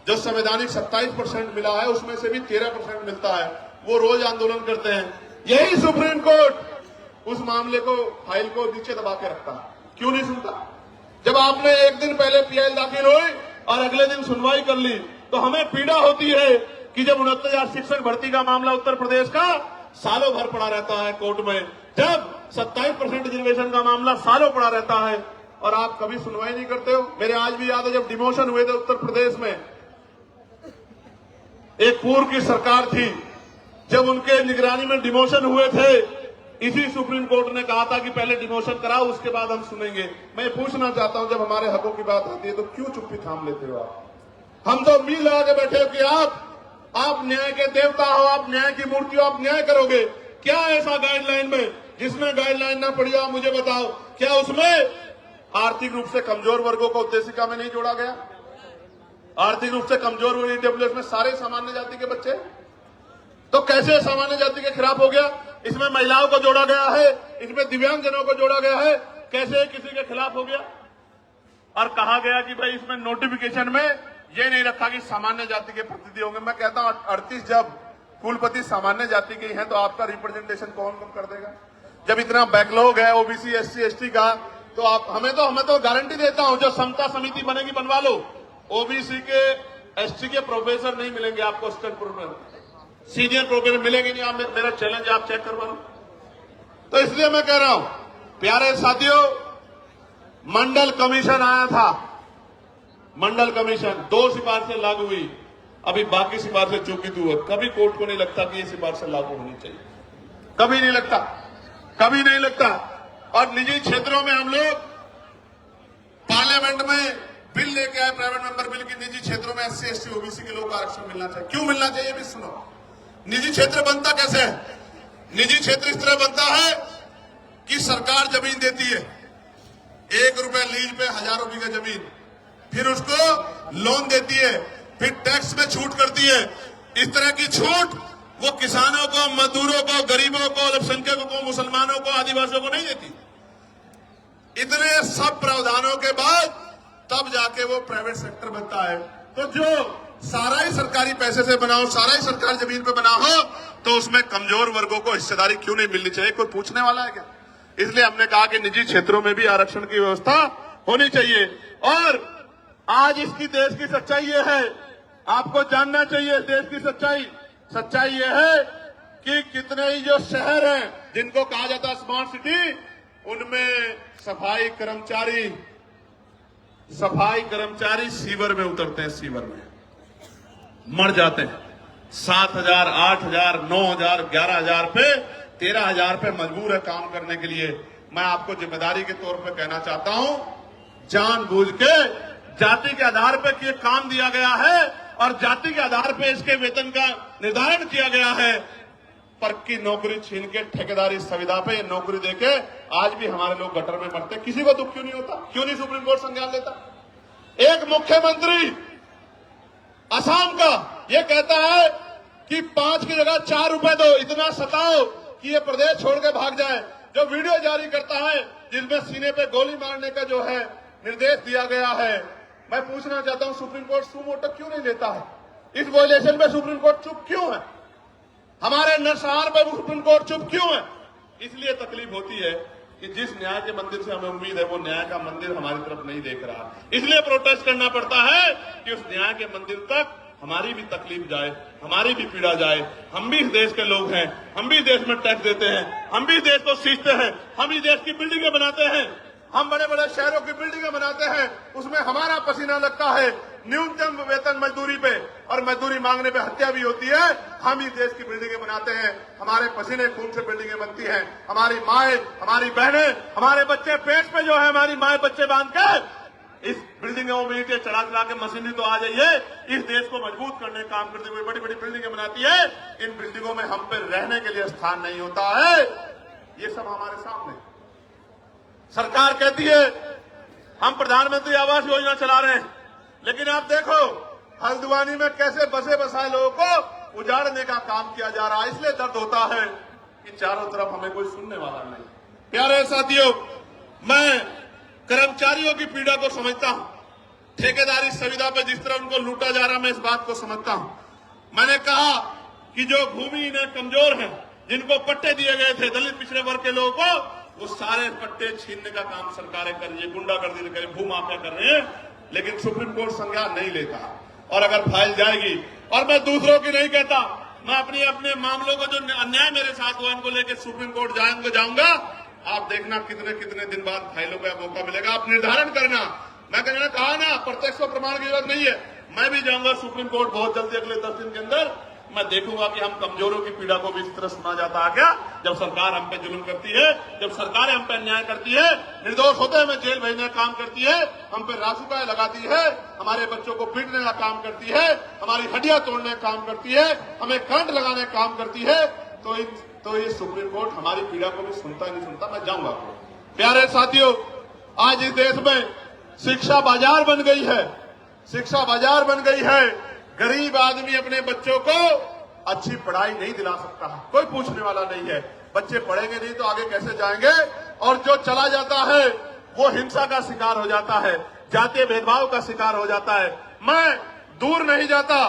जो संवैधानिक 27% मिला है, उसमें से भी 13% मिलता है। वो रोज आंदोलन करते हैं। यही सुप्रीम कोर्ट उस मामले को, फाइल को नीचे दबा के रखता है। क्यों नहीं सुनता? जब आपने एक दिन पहले पीआई दाखिल हुई और अगले दिन सुनवाई कर ली, तो हमें पीड़ा होती है कि जब 69,000 शिक्षक भर्ती का मामला उत्तर प्रदेश का सालों भर पड़ा रहता है कोर्ट में, जब 27% रिजर्वेशन का मामला सालों पड़ा रहता है और आप कभी सुनवाई नहीं करते हो। मेरे आज भी याद है जब डिमोशन हुए थे उत्तर प्रदेश में, एक पूर्व की सरकार थी, जब उनके निगरानी में डिमोशन हुए थे, इसी सुप्रीम कोर्ट ने कहा था कि पहले डिमोशन कराओ, उसके बाद हम सुनेंगे। मैं पूछना चाहता हूं, जब हमारे हकों की बात आती है तो क्यों चुप्पी थाम लेते हो आप? हम तो उम्मीद लगा के बैठे हो कि आप न्याय के देवता हो, आप न्याय की मूर्ति हो, आप न्याय करोगे। क्या ऐसा गाइडलाइन में जिसमें गाइडलाइन ना पड़ी हो? मुझे बताओ, क्या उसमें आर्थिक रूप से कमजोर वर्गों को उद्देशिका में नहीं जोड़ा गया? आर्थिक रूप से कमजोर वर्ग ईडब्ल्यूएस में सारे सामान्य जाति के बच्चे, तो कैसे सामान्य जाति के खिलाफ हो गया? इसमें महिलाओं को जोड़ा गया है, इसमें दिव्यांगजनों को जोड़ा गया है, कैसे किसी के खिलाफ हो गया? और कहा गया कि भाई इसमें नोटिफिकेशन में ये नहीं रखा कि सामान्य जाति के प्रतिनिधि होंगे। मैं कहता हूं 38 जब कुलपति सामान्य जाति के हैं तो आपका रिप्रेजेंटेशन कौन कम कर देगा? जब इतना बैकलॉग है ओबीसी, एससी, एसटी का, तो आप हमें तो गारंटी देता हूं, जो समता समिति बनेगी बनवा लो। ओबीसी के, एसटी के प्रोफेसर नहीं मिलेंगे आपको, सीनियर प्रोफेसर मिलेंगे नहीं। आप, मेरा चैलेंज आप चेक करवा लो। तो इसलिए मैं कह रहा हूं, प्यारे साथियों, मंडल कमीशन आया था, मंडल कमीशन 2 सिफारिशें लागू हुई, अभी बाकी सिफारिशें चूकी हुई। कभी कोर्ट को नहीं लगता कि ये सिफारिशें लागू होनी चाहिए, कभी नहीं लगता, कभी नहीं लगता। और निजी क्षेत्रों में हम लोग पार्लियामेंट में बिल लेके आए, प्राइवेट मेंबर बिल, की निजी क्षेत्रों में एससी, एसटी, ओबीसी के लोगों को आरक्षण मिलना चाहिए। क्यों मिलना चाहिए भी सुनो। निजी क्षेत्र बनता कैसे है? निजी क्षेत्र इस तरह बनता है कि सरकार जमीन देती है, 1 रुपए लीज पे हजारों बीघा जमीन, फिर उसको लोन देती है, फिर टैक्स में छूट करती है। इस तरह की छूट वो किसानों को, मजदूरों को, गरीबों को, अल्पसंख्यकों को, मुसलमानों को, आदिवासियों को नहीं देती। इतने सब प्रावधानों के बाद तब जाके वो प्राइवेट सेक्टर बनता है। तो जो सारा ही सरकारी पैसे से बना हो, सारा ही सरकारी जमीन पे बना हो, तो उसमें कमजोर वर्गों को हिस्सेदारी क्यों नहीं मिलनी चाहिए? कोई पूछने वाला है क्या? इसलिए हमने कहा कि निजी क्षेत्रों में भी आरक्षण की व्यवस्था होनी चाहिए। और आज इसकी देश की सच्चाई ये है, आपको जानना चाहिए देश की सच्चाई। सच्चाई ये है कि कितने ही जो शहर हैं जिनको कहा जाता है स्मार्ट सिटी, उनमें सफाई कर्मचारी सीवर में उतरते हैं, सीवर में मर जाते हैं। 7,000, 8,000, 9,000, 11,000 पे, 13,000 पे मजबूर है काम करने के लिए। मैं आपको जिम्मेदारी के तौर पे कहना चाहता हूं, जानबूझ के जाति के आधार पे ये काम दिया गया है और जाति के आधार पे इसके वेतन का निर्धारण किया गया है। पर की नौकरी छीन के ठेकेदारी संविदा पे नौकरी देके आज भी हमारे लोग गटर में मरते। किसी को दुख क्यों नहीं होता? क्यों नहीं सुप्रीम कोर्ट संज्ञान लेता? एक मुख्यमंत्री असम का ये कहता है कि 5 की जगह 4 रुपए दो, इतना सताओ कि ये प्रदेश छोड़ के भाग जाए। जो वीडियो जारी करता है जिसमें सीने पे गोली मारने का जो है निर्देश दिया गया है, मैं पूछना चाहता हूं सुप्रीम कोर्ट सुमोटो क्यों नहीं लेता है? इस वायलेशन में सुप्रीम कोर्ट चुप क्यों है? हमारे नरसंहार पर सुप्रीम कोर्ट चुप क्यों है? इसलिए तकलीफ होती है कि जिस न्याय के मंदिर से हमें उम्मीद है वो न्याय का मंदिर हमारी तरफ नहीं देख रहा, इसलिए प्रोटेस्ट करना पड़ता है कि उस न्याय के मंदिर तक हमारी भी तकलीफ जाए, हमारी भी पीड़ा जाए। हम भी इस देश के लोग हैं, हम भी देश में टैक्स देते हैं, हम भी देश को सींचते हैं, हम ही देश की बिल्डिंगें बनाते हैं, हम बड़े बड़े शहरों की बिल्डिंगें बनाते हैं, उसमें हमारा पसीना लगता है। न्यूनतम वेतन मजदूरी पे और मजदूरी मांगने पे हत्या भी होती है। हम ही देश की बिल्डिंगें बनाते हैं, हमारे पसीने खून से बिल्डिंगें बनती हैं। हमारी माएं, हमारी बहनें, हमारे बच्चे पेट पे जो है हमारी माएं बच्चे बांध के इस बिल्डिंगों में ईंटें चढ़ा चढ़ा के मशीनरी तो आ जाइए, इस देश को मजबूत करने का काम करते हुए बड़ी बड़ी बिल्डिंगें बनाती है। इन बिल्डिंगों में हम पे रहने के लिए स्थान नहीं होता है। ये सब हमारे सामने। सरकार कहती है हम प्रधानमंत्री आवास योजना चला रहे हैं, लेकिन आप देखो हल्द्वानी में कैसे बसे बसाए लोगों को उजाड़ने का काम किया जा रहा है। इसलिए दर्द होता है कि चारों तरफ हमें कोई सुनने वाला नहीं। प्यारे साथियों, मैं कर्मचारियों की पीड़ा को समझता हूं। ठेकेदारी सुविधा पर जिस तरह उनको लूटा जा रहा, मैं इस बात को समझता हूं। मैंने कहा कि जो भूमिहीन कमजोर हैं, जिनको पट्टे दिए गए थे दलित पिछड़े वर्ग के लोगों को, वो सारे पट्टे छीनने का काम सरकारें कर रही है, गुंडागर्दी कर रही है, भूमाफिया कर रहे हैं। लेकिन सुप्रीम कोर्ट संज्ञान नहीं लेता, और अगर फाइल जाएगी, और मैं दूसरों की नहीं कहता, मैं अपने मामलों को जो अन्याय मेरे साथ हुआ इनको लेकर सुप्रीम कोर्ट जाऊंगा। आप देखना कितने कितने दिन बाद फाइलों का मौका मिलेगा, आप निर्धारण करना। मैं कहा ना प्रत्यक्ष प्रमाण की जरूरत नहीं है, मैं भी जाऊंगा सुप्रीम कोर्ट बहुत जल्दी, अगले 10 दिन के अंदर। मैं देखूंगा कि हम कमजोरों की पीड़ा को भी इस तरह सुना जाता है क्या, जब सरकार हम पे जुल्म करती है, जब सरकारें हम पे अन्याय करती है, निर्दोष होते हमें जेल भेजने का काम करती है, हम पे रासुका लगाती है, हमारे बच्चों को पीटने का काम करती है, हमारी हड्डियां तोड़ने का काम करती है, हमें करंट लगाने का काम करती है, तो ये सुप्रीम कोर्ट हमारी पीड़ा को भी सुनता नहीं सुनता। मैं जाऊंगा। प्यारे साथियों, आज इस देश में शिक्षा बाजार बन गई है, शिक्षा बाजार बन गई है। गरीब आदमी अपने बच्चों को अच्छी पढ़ाई नहीं दिला सकता, कोई पूछने वाला नहीं है। बच्चे पढ़ेंगे नहीं तो आगे कैसे जाएंगे, और जो चला जाता है वो हिंसा का शिकार हो जाता है, जातीय भेदभाव का शिकार हो जाता है। मैं दूर नहीं जाता,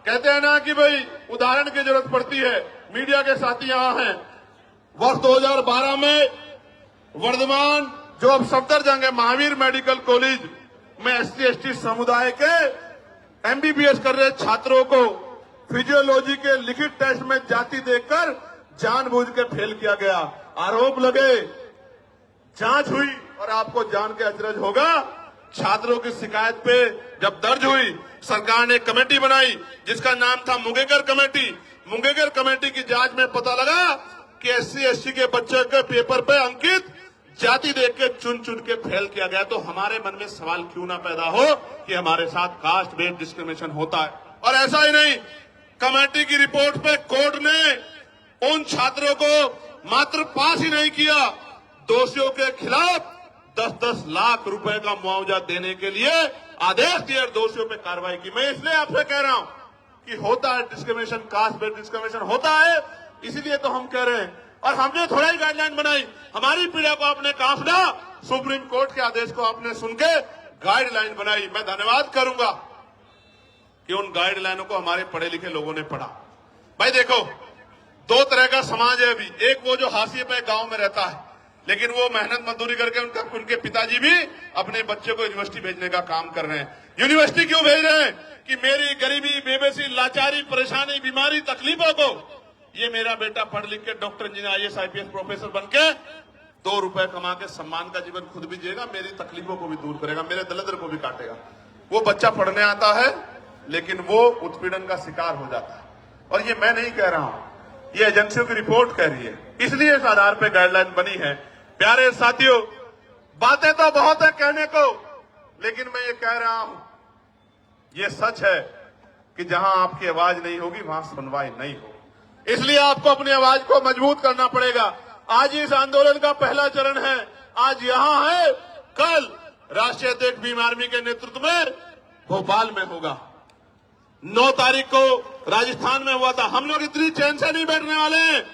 कहते हैं ना कि भाई उदाहरण की जरूरत पड़ती है। मीडिया के साथी यहां हैं। वर्ष 2012 में वर्धमान जो अब सफदरजंग है, महावीर मेडिकल कॉलेज में SC/ST समुदाय के MBBS कर रहे छात्रों को फिजियोलॉजी के लिखित टेस्ट में जाति देखकर जानबूझ के फेल किया गया। आरोप लगे, जांच हुई, और आपको जान के अचरज होगा, छात्रों की शिकायत पे जब दर्ज हुई, सरकार ने कमेटी बनाई जिसका नाम था मुंगेकर कमेटी। मुंगेकर कमेटी की जांच में पता लगा कि SC/ST के बच्चे के पेपर पे अंकित जाति देख के चुन चुन के फेल किया गया। तो हमारे मन में सवाल क्यों ना पैदा हो कि हमारे साथ कास्ट बेस्ड डिस्क्रिमिनेशन होता है। और ऐसा ही नहीं, कमेटी की रिपोर्ट पे कोर्ट ने उन छात्रों को मात्र पास ही नहीं किया, दोषियों के खिलाफ 10-10 लाख रुपए का मुआवजा देने के लिए आदेश दिए, दोषियों पे कार्रवाई की। मैं इसलिए आपसे कह रहा हूं कि होता है डिस्क्रिमिनेशन, कास्ट बेस्ड डिस्क्रिमिनेशन होता है, इसीलिए तो हम कह रहे हैं। और हमने थोड़ा ही गाइडलाइन बनाई, हमारी पीड़ा को आपने काफना, सुप्रीम कोर्ट के आदेश को आपने सुन के गाइडलाइन बनाई। मैं धन्यवाद करूंगा कि उन गाइडलाइनों को हमारे पढ़े लिखे लोगों ने पढ़ा। भाई देखो, दो तरह का समाज है अभी। एक वो जो हाशिए पे गांव में रहता है, लेकिन वो मेहनत मजदूरी करके उनके पिताजी भी अपने बच्चे को यूनिवर्सिटी भेजने का काम कर रहे हैं। यूनिवर्सिटी क्यों भेज रहे हैं कि मेरी गरीबी, बेबसी, लाचारी, परेशानी, बीमारी, तकलीफों को ये मेरा बेटा पढ़ लिख के doctor, engineer, IAS, IPS professor बन के 2 रुपए कमा के सम्मान का जीवन खुद भी जिएगा, मेरी तकलीफों को भी दूर करेगा, मेरे दरिद्र को भी काटेगा। वो बच्चा पढ़ने आता है लेकिन वो उत्पीड़न का शिकार हो जाता है। और ये मैं नहीं कह रहा हूं, ये एजेंसियों की रिपोर्ट कह रही है, इसलिए इस आधार पर गाइडलाइन बनी है। प्यारे साथियों, बातें तो बहुत है कहने को, लेकिन मैं ये कह रहा हूं, ये सच है कि जहां आपकी आवाज नहीं होगी वहां सुनवाई नहीं होगी। इसलिए आपको अपनी आवाज को मजबूत करना पड़ेगा। आज इस आंदोलन का पहला चरण है, आज यहां है, कल राष्ट्रीय अध्यक्ष भीम आर्मी के नेतृत्व में भोपाल में होगा। 9 तारीख को राजस्थान में हुआ था। हम लोग इतनी चैन से नहीं बैठने वाले हैं।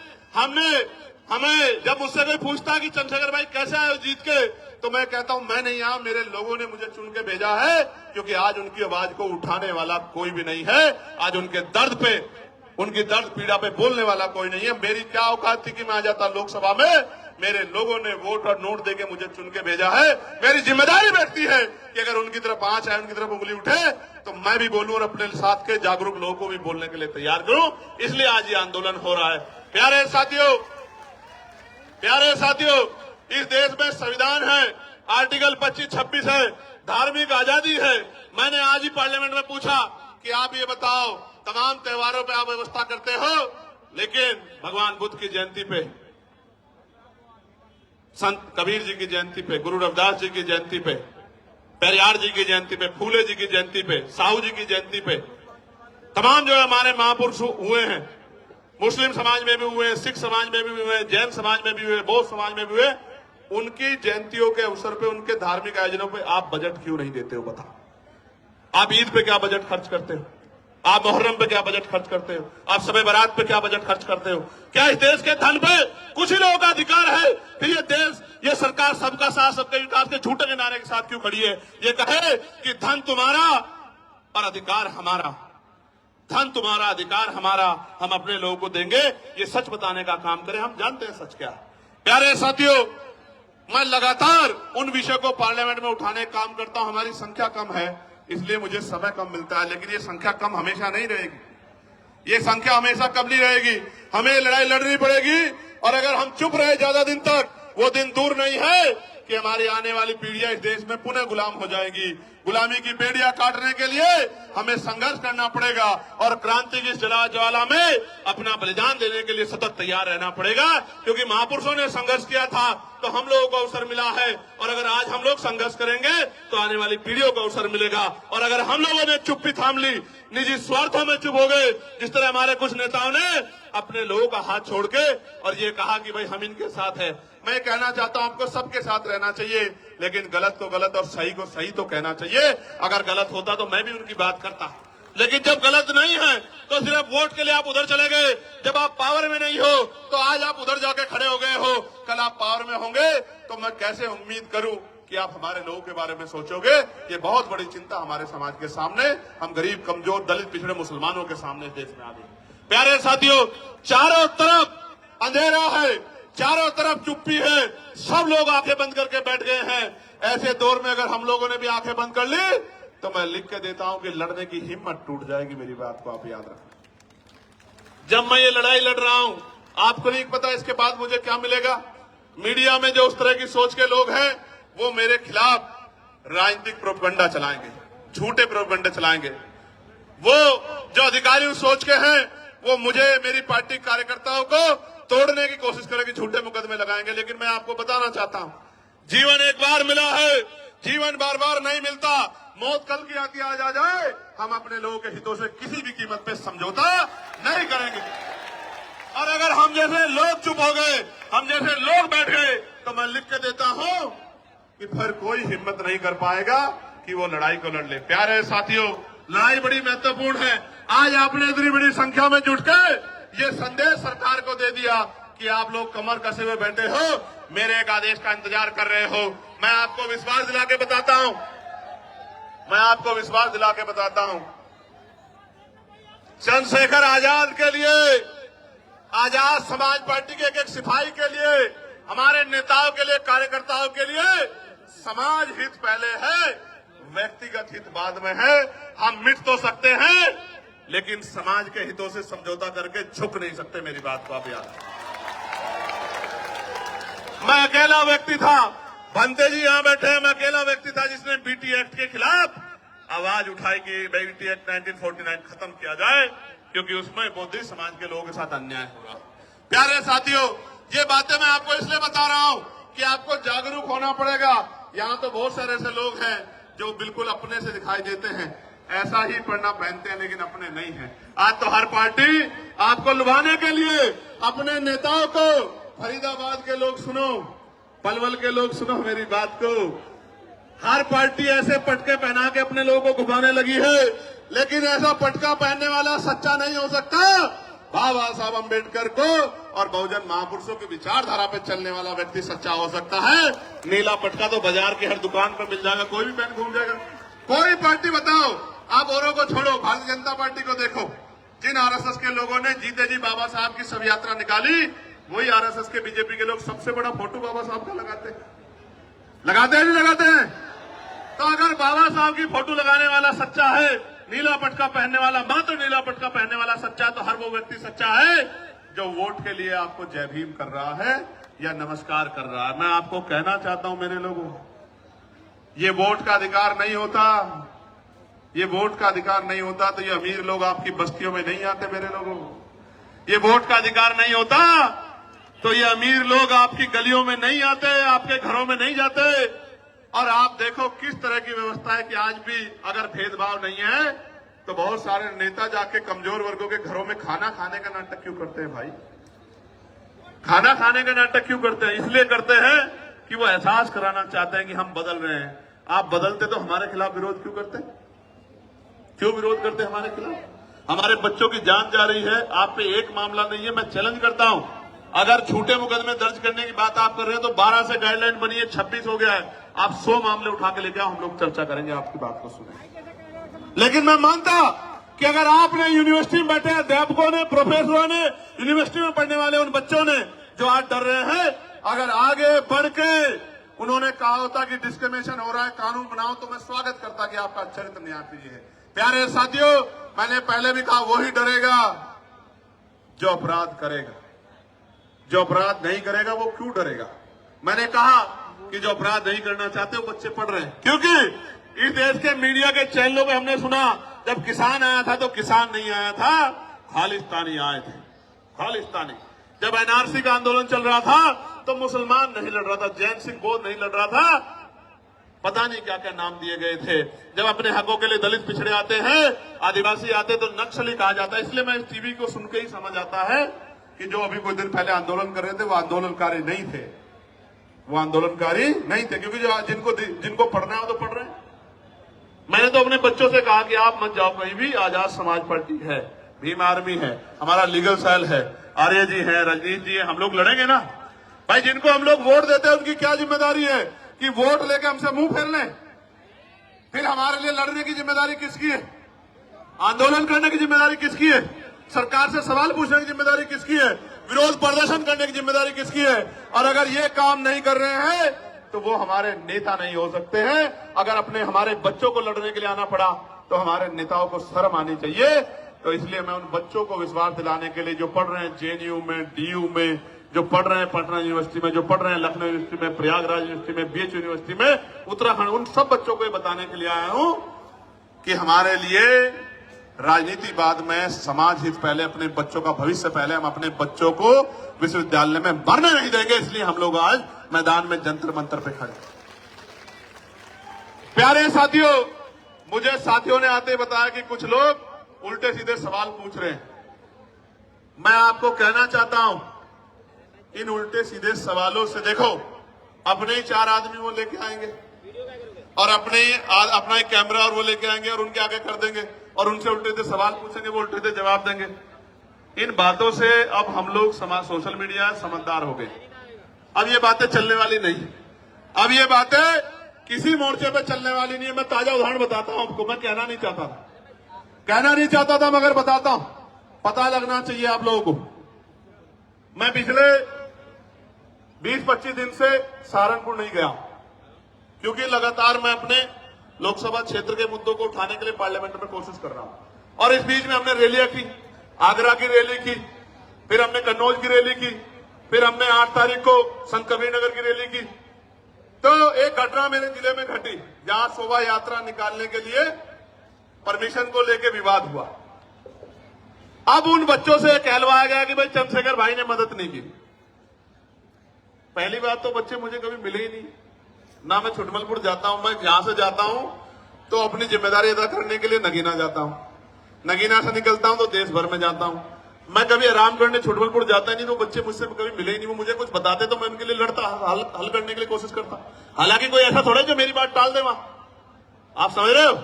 हमें जब मुझसे कोई पूछता कि चंद्रशेखर भाई कैसे आए जीत के, तो मैं कहता हूं मैं नहीं आया, मेरे लोगों ने मुझे चुन के भेजा है, क्योंकि आज उनकी आवाज को उठाने वाला कोई भी नहीं है। आज उनके दर्द पे, उनकी दर्द पीड़ा पे बोलने वाला कोई नहीं है। मेरी क्या औकात थी कि मैं आ जाता लोकसभा में। मेरे लोगों ने वोट और नोट देके मुझे चुन के भेजा है। मेरी जिम्मेदारी बैठती है कि अगर उनकी तरफ आंच आए, उनकी तरफ उंगली उठे, तो मैं भी बोलूं और अपने साथ के जागरूक लोगों को भी बोलने के लिए तैयार करूं। इसलिए आज ये आंदोलन हो रहा है। प्यारे साथियों, इस देश में संविधान है, आर्टिकल 25-26 है, धार्मिक आजादी है। मैंने आज ही पार्लियामेंट में पूछा कि आप ये बताओ, तमाम त्योहारों पे आप व्यवस्था करते हो, लेकिन भगवान बुद्ध की जयंती पे, संत कबीर जी की जयंती पे, गुरु रविदास जी की जयंती पे, पेरियार जी की जयंती पे, फूले जी की जयंती पे, साहू जी की जयंती पे, तमाम जो हमारे महापुरुष हुए हैं, मुस्लिम समाज में भी हुए, सिख समाज में भी हुए, जैन समाज में भी हुए, बौद्ध समाज में भी हुए, उनकी जयंतियों के अवसर पे, उनके धार्मिक आयोजनों पे आप बजट क्यों नहीं देते हो? बताओ। आप ईद पे क्या बजट खर्च करते हो? आप मुहर्रम पे क्या बजट खर्च करते हो? आप शबे बारात पे क्या बजट खर्च करते हो? क्या इस देश के धन पे कुछ ही लोगों का अधिकार है? फिर ये देश, ये सरकार सबका साथ सबके विकास के झूठे के नारे के साथ क्यों खड़ी है? ये कहे कि धन तुम्हारा और अधिकार हमारा, धन तुम्हारा अधिकार हमारा, हम अपने लोगों को देंगे। ये सच बताने का काम करें। हम जानते हैं सच क्या है। प्यारे साथियों, मैं लगातार उन विषयों को पार्लियामेंट में उठाने का काम करता हूं। हमारी संख्या कम है, इसलिए मुझे समय कम मिलता है, लेकिन ये संख्या कम हमेशा नहीं रहेगी। ये संख्या हमेशा कम नहीं रहेगी। हमें लड़ाई लड़नी पड़ेगी, और अगर हम चुप रहे ज्यादा दिन तक, वो दिन दूर नहीं है कि हमारी आने वाली पीढ़ियां इस देश में पुनः गुलाम हो जाएगी। गुलामी की बेड़ियां काटने के लिए हमें संघर्ष करना पड़ेगा, और क्रांति की ज्वाला में अपना बलिदान देने के लिए सतत तैयार रहना पड़ेगा, क्योंकि महापुरुषों ने संघर्ष किया था तो हम लोगों को अवसर मिला है। और अगर आज हम लोग संघर्ष करेंगे तो आने वाली पीढ़ियों को अवसर मिलेगा। और अगर हम लोगों ने चुप्पी थाम ली, निजी स्वार्थों में चुप हो गए, जिस तरह हमारे कुछ नेताओं ने अपने लोगों का हाथ छोड़ के और ये कहा कि भाई हम इनके साथ है, मैं कहना चाहता हूं आपको सबके साथ रहना चाहिए, लेकिन गलत को गलत और सही को सही तो कहना चाहिए। अगर गलत होता तो मैं भी उनकी बात करता, लेकिन जब गलत नहीं है तो सिर्फ वोट के लिए आप उधर चले गए। जब आप पावर में नहीं हो तो आज आप उधर जाके खड़े हो गए हो, कल आप पावर में होंगे तो मैं कैसे उम्मीद करूं कि आप हमारे लोगों के बारे में सोचोगे। ये बहुत बड़ी चिंता हमारे समाज के सामने, हम गरीब, कमजोर, दलित, पिछड़े मुसलमानों के सामने देश में आ गई। प्यारे साथियों, चारों तरफ अंधेरा है, चारों तरफ चुप्पी है, सब लोग आंखें बंद करके बैठ गए हैं। ऐसे दौर में अगर हम लोगों ने भी आंखें बंद कर ली तो मैं लिख के देता हूं कि लड़ने की हिम्मत टूट जाएगी। मेरी बात को आप याद रखें। जब मैं ये लड़ाई लड़ रहा हूं, आपको नहीं पता इसके बाद मुझे क्या मिलेगा। मीडिया में जो उस तरह की सोच के लोग हैं, वो मेरे खिलाफ राजनीतिक प्रोपगंडा चलाएंगे, झूठे प्रोपगंडा चलाएंगे। वो जो अधिकारी उस सोच के हैं, वो मुझे, मेरी पार्टी कार्यकर्ताओं को तोड़ने की कोशिश करेंगे, झूठे मुकदमे लगाएंगे। लेकिन मैं आपको बताना चाहता हूं, जीवन एक बार मिला है, जीवन बार बार नहीं मिलता। मौत कल की आती आज आ जाए, हम अपने लोगों के हितों से किसी भी कीमत पे समझौता नहीं करेंगे। और अगर हम जैसे लोग चुप हो गए, हम जैसे लोग बैठ गए, तो मैं लिख के देता हूं कि फिर कोई हिम्मत नहीं कर पाएगा कि वो लड़ाई को लड़ ले। प्यारे साथियों, लड़ाई बड़ी महत्वपूर्ण है। आज आपने इतनी बड़ी संख्या में जुटकर ये संदेश सरकार को दे दिया कि आप लोग कमर कसे हुए बैठे हो, मेरे एक आदेश का इंतजार कर रहे हो। मैं आपको विश्वास दिला के बताता हूं, चंद्रशेखर आजाद के लिए, आजाद समाज पार्टी के एक सिपाही के लिए, हमारे नेताओं के लिए, कार्यकर्ताओं के लिए समाज हित पहले है, व्यक्तिगत हित बाद में है। हम मिट तो सकते हैं, लेकिन समाज के हितों से समझौता करके झुक नहीं सकते। मेरी बात को आप याद रखें। मैं अकेला व्यक्ति था, भंते जी यहां बैठे हैं, मैं अकेला व्यक्ति था जिसने बीटी एक्ट के खिलाफ आवाज उठाई कि बीटी एक्ट 1949 खत्म किया जाए, क्योंकि उसमें बौद्धिक समाज के लोगों के साथ अन्याय हो रहा। प्यारे साथियों, ये बातें मैं आपको इसलिए बता रहा हूं कि आपको जागरूक होना पड़ेगा। यहां तो बहुत सारे ऐसे लोग हैं जो बिल्कुल अपने से दिखाई देते हैं, ऐसा ही पढ़ना पहनते हैं, लेकिन अपने नहीं हैं। आज तो हर पार्टी आपको लुभाने के लिए अपने नेताओं को, फरीदाबाद के लोग सुनो, पलवल के लोग सुनो मेरी बात को, हर पार्टी ऐसे पटके पहना के अपने लोगों को घुमाने लगी है, लेकिन ऐसा पटका पहनने वाला सच्चा नहीं हो सकता। बाबा साहब अम्बेडकर को और बहुजन महापुरुषों की विचारधारा पे चलने वाला व्यक्ति सच्चा हो सकता है। नीला पटका तो बाजार की हर दुकान पर मिल जाएगा, कोई भी पहन घूम जाएगा। कोई पार्टी बताओ, आप औरों को छोड़ो, भारतीय जनता पार्टी को देखो, जिन आरएसएस के लोगों ने जीते जी बाबा साहब की शव यात्रा निकाली, वही आरएसएस के बीजेपी के लोग सबसे बड़ा फोटो बाबा साहब का लगाते हैं नहीं लगाते हैं? तो अगर बाबा साहब की फोटो लगाने वाला सच्चा है, नीला पटका पहनने वाला, मात्र नीला पटका पहनने वाला सच्चा है, तो हर वो व्यक्ति सच्चा है जो वोट के लिए आपको जय भीम कर रहा है या नमस्कार कर रहा है। मैं आपको कहना चाहता हूं मेरे लोगों, ये वोट का अधिकार नहीं होता, ये वोट का अधिकार नहीं होता तो ये अमीर लोग आपकी बस्तियों में नहीं आते मेरे लोगों। ये वोट का अधिकार नहीं होता तो ये अमीर लोग आपकी गलियों में नहीं आते, आपके घरों में नहीं जाते। और आप देखो किस तरह की व्यवस्था है कि आज भी अगर भेदभाव नहीं है तो बहुत सारे नेता जाके कमजोर वर्गों के घरों में खाना खाने का नाटक क्यों करते हैं भाई? खाना खाने का नाटक क्यों करते हैं? इसलिए करते हैं कि वो एहसास कराना चाहते हैं कि हम बदल रहे हैं। आप बदलते तो हमारे खिलाफ विरोध क्यों करते? क्यों विरोध करते हमारे खिलाफ? हमारे बच्चों की जान जा रही है, आप पे एक मामला नहीं है। मैं चैलेंज करता हूं, अगर झूठे मुकदमे दर्ज करने की बात आप कर रहे हैं तो 12 से गाइडलाइन बनी है, 26 हो गया है। आप 100 मामले उठा के लेके आओ, हम लोग चर्चा करेंगे, आपकी बात को सुनेंगे। लेकिन मैं मानता कि अगर आपने यूनिवर्सिटी में बैठे अध्यापकों ने, प्रोफेसरों ने, यूनिवर्सिटी में पढ़ने वाले उन बच्चों ने जो आज डर रहे हैं, अगर आगे बढ़ के उन्होंने कहा होता कि डिस्क्रिमिनेशन हो रहा है, कानून बनाओ, तो मैं स्वागत करता कि आपका चरित्र न्याय प्रिय है। प्यारे साथियों, मैंने पहले भी कहा, वही डरेगा जो अपराध करेगा। जो अपराध नहीं करेगा वो क्यों डरेगा? मैंने कहा कि जो अपराध नहीं करना चाहते वो बच्चे पढ़ रहे हैं, क्योंकि इस देश के मीडिया के चैनलों में हमने सुना जब किसान आया था तो किसान नहीं आया था, खालिस्तानी आए थे, खालिस्तानी। जब एनआरसी का आंदोलन चल रहा था तो मुसलमान नहीं लड़ रहा था, जैन सिंह बोध नहीं लड़ रहा था, पता नहीं क्या क्या नाम दिए गए थे। जब अपने हकों के लिए दलित पिछड़े आते हैं, आदिवासी आते तो नक्सली कहा जाता है। इसलिए मैं इस टीवी को सुन के ही समझ आता है कि जो अभी कुछ दिन पहले आंदोलन कर रहे थे वो आंदोलनकारी नहीं थे, वो आंदोलनकारी नहीं थे, क्योंकि जो जिनको पढ़ना है वो तो पढ़ रहे हैं। मैंने तो अपने बच्चों से कहा कि आप मत जाओ कहीं भी, आजाद समाज पार्टी है, भीम आर्मी है, हमारा लीगल सेल है, आर्य जी है, रजनीश जी है, हम लोग लड़ेंगे ना भाई। जिनको हम लोग वोट देते हैं उनकी क्या जिम्मेदारी है कि वोट लेके हमसे मुंह फेर लें? फिर हमारे लिए लड़ने की जिम्मेदारी किसकी है? आंदोलन करने की जिम्मेदारी किसकी है? सरकार से सवाल पूछने की जिम्मेदारी किसकी है? विरोध प्रदर्शन करने की जिम्मेदारी किसकी है? और अगर ये काम नहीं कर रहे हैं तो वो हमारे नेता नहीं हो सकते हैं। अगर अपने हमारे बच्चों को लड़ने के लिए आना पड़ा तो हमारे नेताओं को शर्म आनी चाहिए। तो इसलिए मैं उन बच्चों को विश्वास दिलाने के लिए, जो पढ़ रहे हैं जेएनयू में, डीयू में, जो पढ़ रहे हैं पटना यूनिवर्सिटी में, जो पढ़ रहे हैं लखनऊ यूनिवर्सिटी में, प्रयागराज यूनिवर्सिटी में, बीएच यूनिवर्सिटी में, उत्तराखंड, उन सब बच्चों को ये बताने के लिए आया हूं कि हमारे लिए राजनीति बाद में, समाज हित पहले, अपने बच्चों का भविष्य पहले। हम अपने बच्चों को विश्वविद्यालय में मरने नहीं देंगे, इसलिए हम लोग आज मैदान में जंतर मंतर पे खड़े। प्यारे साथियों, मुझे साथियों ने आते बताया कि कुछ लोग उल्टे सीधे सवाल पूछ रहे हैं। मैं आपको कहना चाहता हूं, इन उल्टे सीधे सवालों से देखो, अपने ही 4 आदमी वो लेके आएंगे और अपना एक कैमरा और वो लेके आएंगे और उनके आगे कर देंगे और उनसे उल्टे सीधे सवाल पूछेंगे, वो उल्टे सीधे जवाब देंगे। इन बातों से अब हम लोग सोशल मीडिया समझदार हो गए। अब ये बातें चलने वाली नहीं, अब ये बातें किसी मोर्चे पे चलने वाली नहीं है। मैं ताजा उदाहरण बताता हूं आपको, मैं कहना नहीं चाहता था मगर बताता हूं, पता लगना चाहिए आप लोगों को। मैं पिछले 20-25 दिन से सहारनपुर नहीं गया, क्योंकि लगातार मैं अपने लोकसभा क्षेत्र के मुद्दों को उठाने के लिए पार्लियामेंट में कोशिश कर रहा हूं। और इस बीच में हमने रैलियां की, आगरा की रैली की, फिर हमने कन्नौज की रैली की, फिर हमने 8 तारीख को संत कबीरनगर की रैली की। तो एक घटना मेरे जिले में घटी, जहां शोभा यात्रा निकालने के लिए परमिशन को लेकर विवाद हुआ। अब उन बच्चों से कहलवाया गया कि भाई चंद्रशेखर भाई ने मदद नहीं की। पहली बात तो बच्चे मुझे कभी मिले ही नहीं, ना मैं छुटमलपुर जाता हूं। मैं यहां से जाता हूं तो अपनी जिम्मेदारी अदा करने के लिए नगीना जाता हूं, नगीना से निकलता हूं तो देश भर में जाता हूं। मैं कभी आराम करने छुटमलपुर जाता ही नहीं, तो बच्चे मुझसे कभी मिले ही नहीं। वो मुझे कुछ बताते तो मैं उनके लिए लड़ता, हल करने के लिए कोशिश करता। हालांकि कोई ऐसा थोड़ा जो मेरी बात टाल दे वहां, आप समझ रहे हो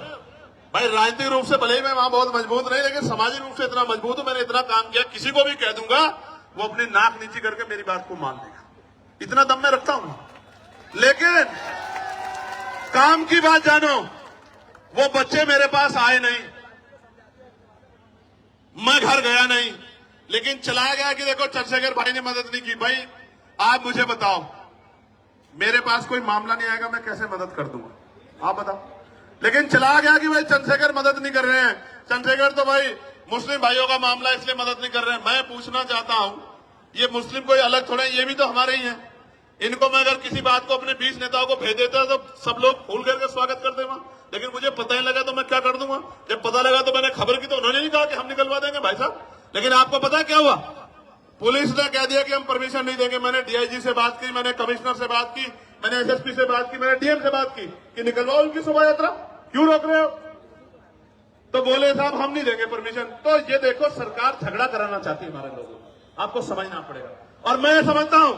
भाई। राजनीतिक रूप से भले ही मैं वहां बहुत मजबूत नहीं, लेकिन सामाजिक रूप से इतना मजबूत हूं, मैंने इतना काम किया, किसी को भी कह दूंगा वो अपनी नाक नीची करके मेरी बात को मान लेगा, इतना दम मैं रखता हूं। लेकिन काम की बात जानो, वो बच्चे मेरे पास आए नहीं, मैं घर गया नहीं, लेकिन चलाया गया कि देखो चंद्रशेखर भाई ने मदद नहीं की। भाई आप मुझे बताओ, मेरे पास कोई मामला नहीं आएगा, मैं कैसे मदद कर दूंगा, आप बताओ। लेकिन चला गया कि भाई चंद्रशेखर मदद नहीं कर रहे हैं, चंद्रशेखर तो भाई मुस्लिम भाइयों का मामला इसलिए मदद नहीं कर रहे हैं। मैं पूछना चाहता हूं, ये मुस्लिम कोई अलग थोड़े, ये भी तो हमारे ही हैं। इनको मैं अगर किसी बात को अपने 20 नेताओं को भेज देता तो सब लोग फूल करके स्वागत करते वहां, लेकिन मुझे पता ही लगा तो मैं क्या कर दूंगा। जब पता लगा तो मैंने खबर की, तो उन्होंने नहीं कहा कि हम निकलवा देंगे भाई साहब। लेकिन आपको पता है क्या हुआ? पुलिस ने कह दिया कि हम परमिशन नहीं देंगे। मैंने डीआईजी से बात की, मैंने कमिश्नर से बात की, मैंने एसएसपी से बात की, मैंने डीएम से बात की कि निकलवाओ उनकी शोभा यात्रा, क्यों रोक रहे हो? तो बोले साहब हम नहीं देंगे परमिशन। तो ये देखो, सरकार झगड़ा कराना चाहती है हमारे लोगों को, आपको समझना पड़ेगा। और मैं समझता हूं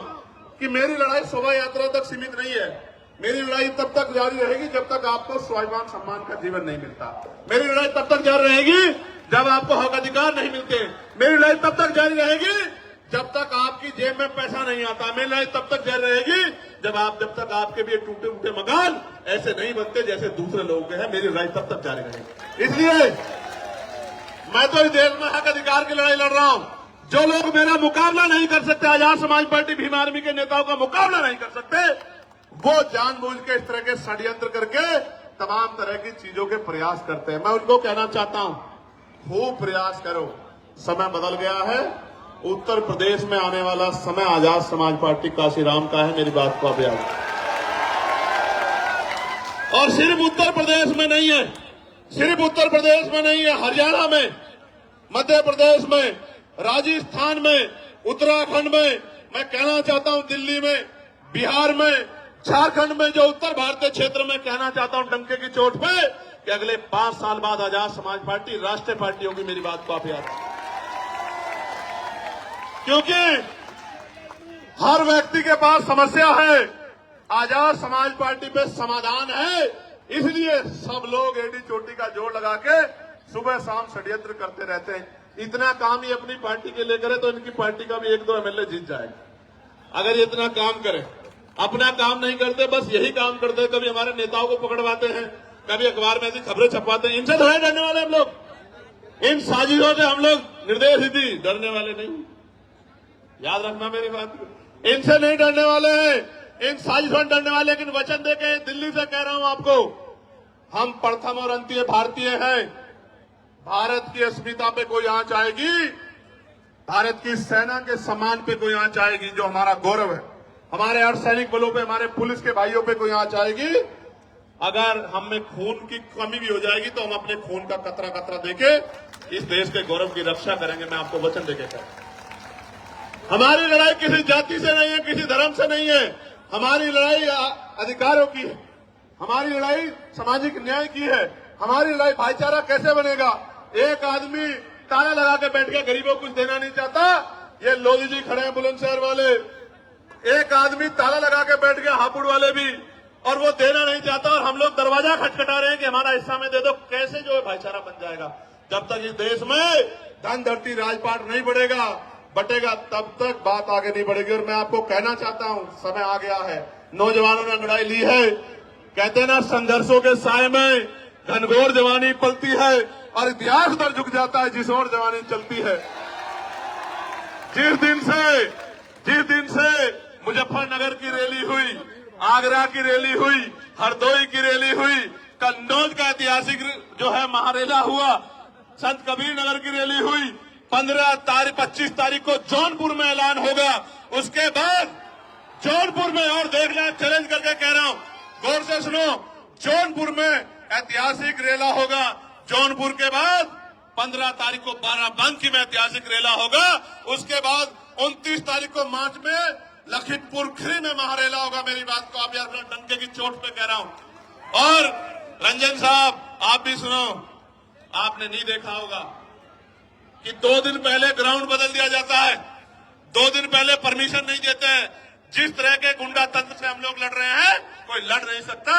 कि मेरी लड़ाई शोभा यात्रा तक सीमित नहीं है। मेरी लड़ाई तब तक जारी रहेगी जब तक आपको स्वाभिमान सम्मान का जीवन नहीं मिलता। मेरी लड़ाई तब तक जारी रहेगी जब आपको हक अधिकार नहीं मिलते। मेरी लड़ाई तब तक जारी रहेगी जब तक आपकी जेब में पैसा नहीं आता। मेरी लड़ाई तब तक जारी रहेगी जब तक आपके भी टूटे फूटे मकान ऐसे नहीं बनते जैसे दूसरे लोगों के हैं। मेरी लड़ाई तब तक जारी रहेगी। इसलिए मैं तो इस देश में हक अधिकार की लड़ाई लड़ रहा हूं। जो लोग मेरा मुकाबला नहीं कर सकते, आजाद समाज पार्टी भीम आर्मी के नेताओं का मुकाबला नहीं कर सकते, वो जानबूझ के इस तरह के षड्यंत्र करके तमाम तरह की चीजों के प्रयास करते हैं। मैं उनको कहना चाहता हूं, खूब प्रयास करो, समय बदल गया है। उत्तर प्रदेश में आने वाला समय आजाद समाज पार्टी काशीराम का है, मेरी बात को आप याद। और सिर्फ उत्तर प्रदेश में नहीं है, सिर्फ उत्तर प्रदेश में नहीं है, हरियाणा में, मध्य प्रदेश में, राजस्थान में, उत्तराखंड में, मैं कहना चाहता हूं दिल्ली में, बिहार में, झारखंड में, जो उत्तर भारतीय क्षेत्र में, कहना चाहता हूं डंके की चोट पे कि अगले 5 साल बाद आजाद समाज पार्टी राष्ट्रीय पार्टी होगी। मेरी बात को आप याद रखें, क्योंकि हर व्यक्ति के पास समस्या है, आजाद समाज पार्टी पे समाधान है। इसलिए सब लोग एडी चोटी का जोड़ लगा के सुबह शाम षड्यंत्र करते रहते हैं। इतना काम ही अपनी पार्टी के लिए करे तो इनकी पार्टी का भी 1-2 एमएलए जीत जाएगा। अगर ये इतना काम करे, अपना काम नहीं करते, बस यही काम करते हैं, कभी हमारे नेताओं को पकड़वाते हैं, कभी अखबार में ऐसी खबरें छपवाते हैं। इनसे थोड़े डरने वाले हम लोग, इन साजिशों से हम लोग निर्देश नीति डरने वाले नहीं, याद रखना मेरी बात को। इनसे नहीं डरने वाले हैं, इन साजिशों से डरने वाले। लेकिन वचन देके दिल्ली से कह रहा हूं आपको, हम प्रथम और अंतिम भारतीय हैं। भारत की अस्मिता पे कोई आंच आएगी, भारत की सेना के सम्मान पे कोई आंच आएगी, जो हमारा गौरव है, हमारे अर्धसैनिक बलों पे, हमारे पुलिस के भाइयों पे कोई आंच आएगी, अगर हम में खून की कमी भी हो जाएगी तो हम अपने खून का कतरा कतरा देके इस देश के गौरव की रक्षा करेंगे। मैं आपको वचन देके कह रहा हूं। हमारी लड़ाई किसी जाति से नहीं है, किसी धर्म से नहीं है, हमारी लड़ाई अधिकारों की है, हमारी लड़ाई सामाजिक न्याय की है, हमारी लड़ाई भाईचारा कैसे बनेगा। एक आदमी ताला लगा के बैठ के गरीबों को कुछ देना नहीं चाहता, ये लोधी जी खड़े हैं बुलंदशहर वाले, एक आदमी ताला लगा के बैठ गया, हापुड़ वाले भी, और वो देना नहीं चाहता, और हम लोग दरवाजा खटखटा रहे हैं कि हमारा हिस्सा में दे दो। कैसे जो है भाईचारा बन जाएगा? जब तक इस देश में धन धरती राजपाट नहीं बटेगा तब तक बात आगे नहीं बढ़ेगी। और मैं आपको कहना चाहता हूं, समय आ गया है, नौजवानों ने लड़ाई ली है। कहते हैं ना, संघर्षों के साए में घनघोर जवानी पलती है और इतिहास पर झुक जाता है जिस ओर जवानी चलती है। जिस दिन से मुजफ्फरनगर की रैली हुई, आगरा की रैली हुई, हरदोई की रैली हुई, कन्नौज का ऐतिहासिक जो है महारेला हुआ, संत कबीर नगर की रैली हुई, 25 तारीख को जौनपुर में ऐलान होगा। उसके बाद जौनपुर में, और देखना, चैलेंज करके कह रहा हूं, गौर से सुनो, जौनपुर में ऐतिहासिक रेला होगा। जौनपुर के बाद 15 तारीख को बाराबंकी में ऐतिहासिक रेला होगा। उसके बाद 29 तारीख को मार्च में लखीमपुर खीरी में महारेला होगा। मेरी बात को आप यार डंके की चोट पे कह रहा हूं। और रंजन साहब, आप भी सुनो, आपने नहीं देखा होगा कि 2 दिन पहले ग्राउंड बदल दिया जाता है, 2 दिन पहले परमिशन नहीं देते हैं। जिस तरह के गुंडा तंत्र से हम लोग लड़ रहे हैं, कोई लड़ नहीं सकता।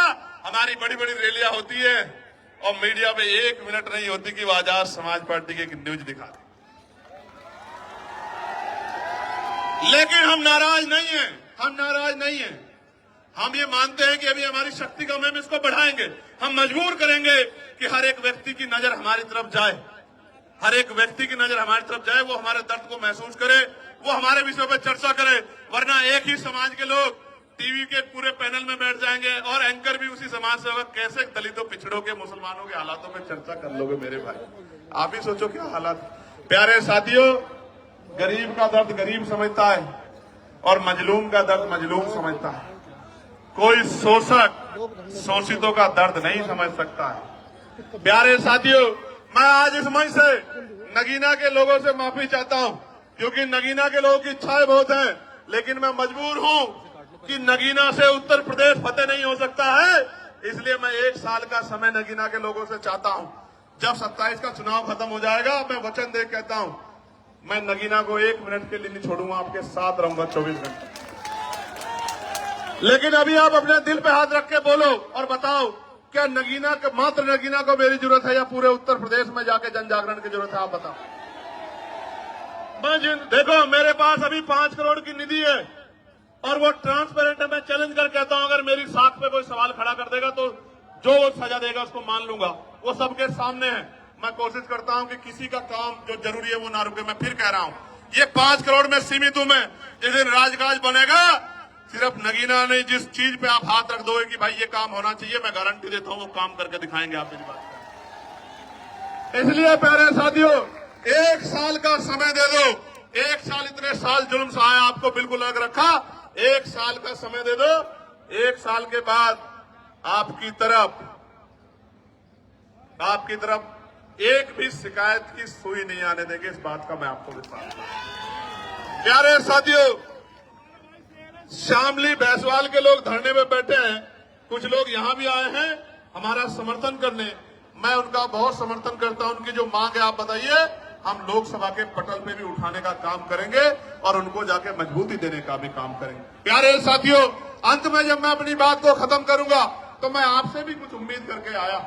हमारी बड़ी बड़ी रैलियां होती है और मीडिया में 1 मिनट नहीं होती कि वो आजाद समाज पार्टी की न्यूज दिखा दे। लेकिन हम नाराज नहीं हैं, हम ये मानते हैं कि अभी हमारी शक्ति कम है, हम इसको बढ़ाएंगे। हम मजबूर करेंगे कि हर एक व्यक्ति की नजर हमारी तरफ जाए। हर एक व्यक्ति की नजर हमारी तरफ जाए, वो हमारे दर्द को महसूस करे, वो हमारे विषयों पर चर्चा करे। वरना एक ही समाज के लोग टीवी के पूरे पैनल में बैठ जाएंगे और एंकर भी उसी समाज से होगा। कैसे दलितों, पिछड़ों के, मुसलमानों के हालातों में चर्चा कर लोगे मेरे भाई? आप ही सोचो क्या हालात। प्यारे साथियों, गरीब का दर्द गरीब समझता है और मजलूम का दर्द मजलूम समझता है। कोई शोषक शोषितों का दर्द नहीं समझ सकता है। प्यारे साथियों, मैं आज इस मंच से नगीना के लोगों से माफी चाहता हूं, क्योंकि नगीना के लोगों की इच्छाएं बहुत हैं, लेकिन मैं मजबूर हूं कि नगीना से उत्तर प्रदेश फतेह नहीं हो सकता है। इसलिए मैं 1 साल का समय नगीना के लोगों से चाहता हूं। जब 27 का चुनाव खत्म हो जाएगा, मैं वचन दे कहता हूं, मैं नगीना को 1 मिनट के लिए नहीं छोड़ूंगा, आपके साथ रहूंगा 24 घंटे। लेकिन अभी आप अपने दिल पे हाथ रख के बोलो और बताओ, क्या नगीना का, मात्र नगीना को मेरी जरूरत है या पूरे उत्तर प्रदेश में जाके जन जागरण की जरूरत है? आप बताओ। देखो, मेरे पास अभी 5 करोड़ की निधि है और वो ट्रांसपेरेंट है। मैं चैलेंज कर कहता हूं, अगर मेरी साख पे कोई सवाल खड़ा कर देगा तो जो वो सजा देगा उसको मान लूंगा। वो सबके सामने है। मैं कोशिश करता हूं कि किसी का काम जो जरूरी है वो ना रुके। मैं फिर कह रहा हूं, ये 5 करोड़ में सीमित हूं मैं। जिस दिन राजकाज बनेगा, सिर्फ नगीना नहीं, जिस चीज पे आप हाथ रख दोगे कि भाई ये काम होना चाहिए, मैं गारंटी देता हूं वो काम करके दिखाएंगे आप मेरी बात। इसलिए प्यारे साथियों, 1 साल का समय दे दो। 1 साल, इतने साल जुल्म सहाया, आपको बिल्कुल अलग रखा। 1 साल का समय दे दो। 1 साल के बाद आपकी तरफ एक भी शिकायत की सुई नहीं आने देंगे। इस बात का मैं आपको विश्वास करता हूं। प्यारे साथियों, शामली बैसवाल के लोग धरने में बैठे हैं, कुछ लोग यहां भी आए हैं हमारा समर्थन करने। मैं उनका बहुत समर्थन करता हूं। उनकी जो मांग है आप बताइए, हम लोकसभा के पटल पे भी उठाने का काम करेंगे और उनको जाके मजबूती देने का भी काम करेंगे। प्यारे साथियों, अंत में जब मैं अपनी बात को खत्म करूंगा तो मैं आपसे भी कुछ उम्मीद करके आया।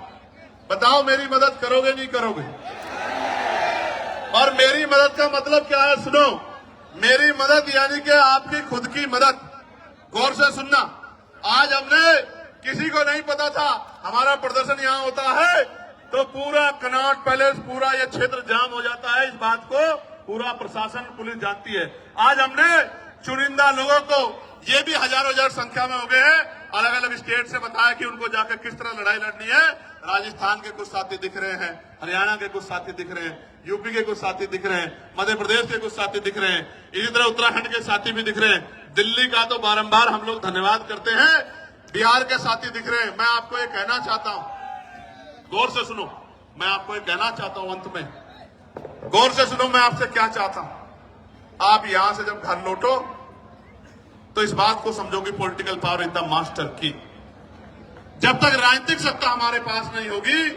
बताओ, मेरी मदद करोगे नहीं करोगे? और मेरी मदद का मतलब क्या है? सुनो, मेरी मदद यानी कि आपकी खुद की मदद। गौर से सुनना। आज हमने, किसी को नहीं पता था हमारा प्रदर्शन यहां होता है तो पूरा कनॉट पैलेस, पूरा ये क्षेत्र जाम हो जाता है। इस बात को पूरा प्रशासन, पुलिस जानती है। आज हमने चुनिंदा लोगों को, ये भी हजारों संख्या में हो गए हैं, अलग अलग स्टेट से बताया कि उनको जाकर किस तरह लड़ाई लड़नी है। राजस्थान के कुछ साथी दिख रहे हैं, हरियाणा के कुछ साथी दिख रहे हैं, यूपी के कुछ साथी दिख रहे हैं, मध्य प्रदेश के कुछ साथी दिख रहे हैं, इसी तरह उत्तराखंड के साथी भी दिख रहे हैं। दिल्ली का तो बारंबार हम लोग धन्यवाद करते हैं। बिहार के साथी दिख रहे हैं। मैं आपको ये कहना चाहता हूं, गौर से सुनो, मैं आपको ये कहना चाहता हूं, अंत में गौर से सुनो, मैं आपसे क्या चाहता हूं। आप यहां से जब घर लौटो तो इस बात को समझो कि political power is the master की। जब तक राजनीतिक सत्ता हमारे पास नहीं होगी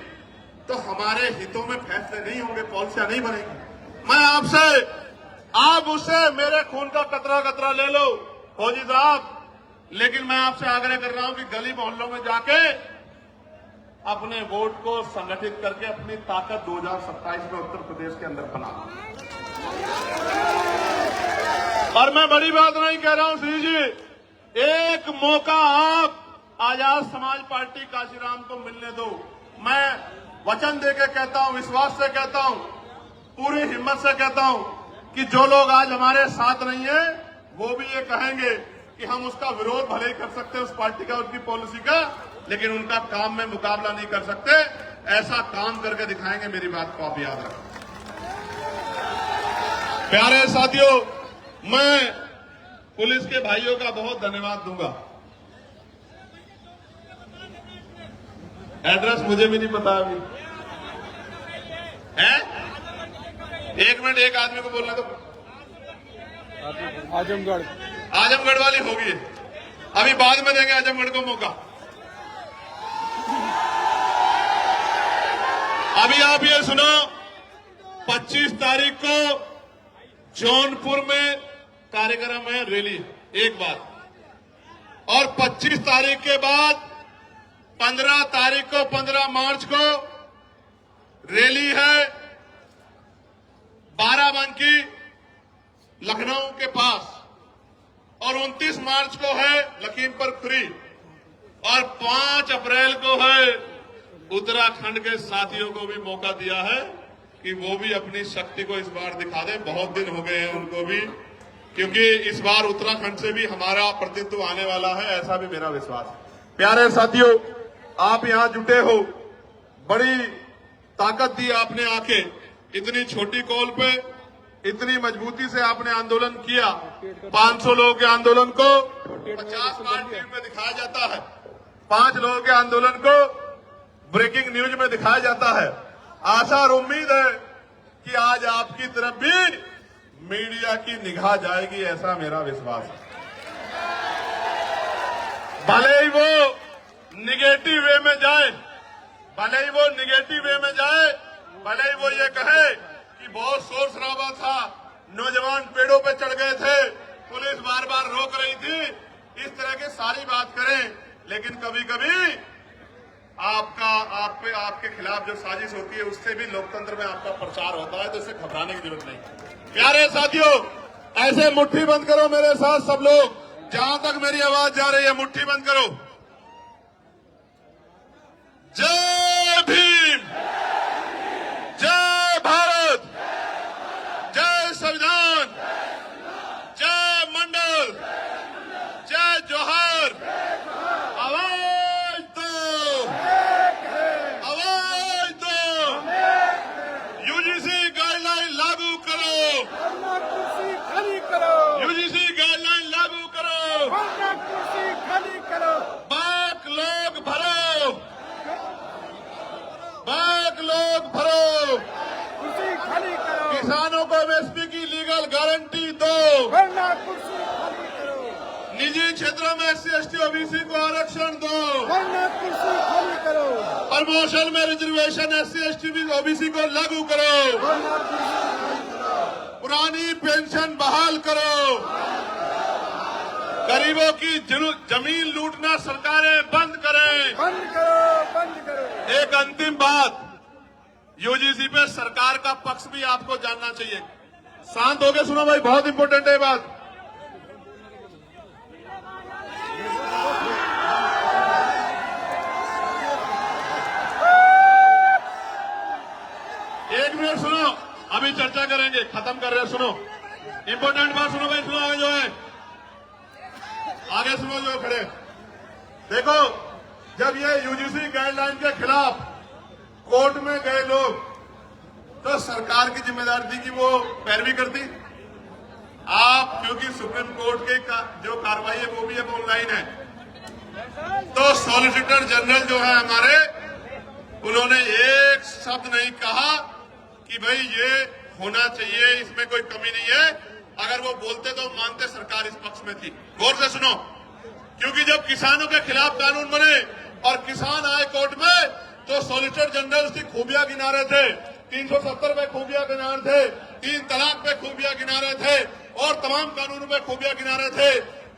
तो हमारे हितों में फैसले नहीं होंगे, पॉलिसियां नहीं बनेगी। मैं आपसे, आप उससे मेरे खून का कतरा कतरा ले लो फौजी साहब, लेकिन मैं आपसे आग्रह कर रहा हूं कि गली मोहल्लों में जाके अपने वोट को संगठित करके अपनी ताकत 2027 में उत्तर प्रदेश के अंदर बना। और मैं बड़ी बात नहीं कह रहा हूं श्री जी, एक मौका आप आजाद समाज पार्टी काशीराम को मिलने दो। मैं वचन देके कहता हूं, विश्वास से कहता हूं, पूरी हिम्मत से कहता हूं कि जो लोग आज हमारे साथ नहीं है वो भी ये कहेंगे कि हम उसका विरोध भले ही कर सकते हैं, उस पार्टी का, उसकी पॉलिसी का, लेकिन उनका काम में मुकाबला नहीं कर सकते। ऐसा काम करके दिखाएंगे। मेरी बात को आप याद रखें। प्यारे साथियों, मैं पुलिस के भाइयों का बहुत धन्यवाद दूंगा। एड्रेस मुझे भी नहीं पता अभी है। 1 मिनट, एक आदमी को बोलना तो। आजमगढ़ वाली होगी, अभी बाद में देंगे आजमगढ़ को मौका। अभी आप ये सुनो, 25 तारीख को जौनपुर में कार्यक्रम है, रैली, एक बात। और 25 तारीख के बाद 15 तारीख को, 15 मार्च को रैली है बाराबंकी लखनऊ के पास, और 29 मार्च को है लखीमपुर खीरी, और 5 अप्रैल को है। उत्तराखंड के साथियों को भी मौका दिया है कि वो भी अपनी शक्ति को इस बार दिखा दें। बहुत दिन हो गए हैं उनको भी, क्योंकि इस बार उत्तराखंड से भी हमारा प्रतिनिधित्व आने वाला है, ऐसा भी मेरा विश्वास है। प्यारे साथियों, आप यहाँ जुटे हो, बड़ी ताकत दी आपने आके, इतनी छोटी कॉल पे इतनी मजबूती से आपने आंदोलन किया। 500 लोगों के आंदोलन को 50 बार टीवी में दिखाया जाता है, 5 लोगों के आंदोलन को ब्रेकिंग न्यूज में दिखाया जाता है। आशा और उम्मीद है कि आज आपकी तरफ भी मीडिया की निगाह जाएगी, ऐसा मेरा विश्वास है। भले ही वो निगेटिव वे में जाए, भले ही वो निगेटिव वे में जाए, भले ही वो ये कहे कि बहुत शोर शराबा था, नौजवान पेड़ों पे चढ़ गए थे, पुलिस बार बार रोक रही थी, इस तरह की सारी बात करें, लेकिन कभी कभी आपके खिलाफ जो साजिश होती है उससे भी लोकतंत्र में आपका प्रचार होता है, तो इससे घबराने की जरूरत नहीं। प्यारे साथियों, ऐसे मुट्ठी बंद करो मेरे साथ सब लोग, जहां तक मेरी आवाज जा रही है मुट्ठी बंद करो। जय भीम, जय भारत, जय संविधान, जय मंडल, जय जोहर। आवाज दो, आवाज दो। यूजीसी गाइडलाइन लागू करो, कुर्सी खाली करो, यूजीसी गाइडलाइन लागू करो, कुर्सी खाली करो, बाक लोग भरो, बाक लोग भरो, कुर्सी खाली करो, किसानों को एमएसपी की लीगल गारंटी दो, वरना कुर्सी खाली करो, निजी क्षेत्रों में SC ST OBC को आरक्षण दो, वरना कुर्सी खाली करो, प्रमोशन में रिजर्वेशन SC ST OBC को लागू करो, वरना कुर्सी खाली करो, पुरानी पेंशन बहाल करो, गरीबों की जमीन लूटना सरकारें बंद करें। बंद करो, बंद करो। एक अंतिम बात, यूजीसी पे सरकार का पक्ष भी आपको जानना चाहिए। शांत होकर सुनो भाई, बहुत इंपॉर्टेंट है बात। एक मिनट सुनो, अभी चर्चा करेंगे, खत्म कर रहे हैं। सुनो, इंपॉर्टेंट बात सुनो भाई, सुनो आगे जो है, आगे सुनो जो खड़े। देखो, जब ये यूजीसी गाइडलाइन के खिलाफ कोर्ट में गए लोग, तो सरकार की जिम्मेदारी थी कि वो पैरवी करती। आप क्योंकि सुप्रीम कोर्ट की जो कार्रवाई है वो भी अब ऑनलाइन है, तो सॉलिसिटर जनरल जो है हमारे, उन्होंने एक शब्द नहीं कहा कि भाई ये होना चाहिए, इसमें कोई कमी नहीं है। अगर वो बोलते तो मानते सरकार इस पक्ष में थी। गौर से सुनो, क्योंकि जब किसानों के खिलाफ कानून बने और किसान आए कोर्ट में, तो सॉलिसिटर जनरल की खूबियां गिना रहे थे, 370 पे खूबियां गिना रहे थे, 3 तलाक पे खूबियां गिना रहे थे और तमाम कानूनों पे खूबियां गिना रहे थे।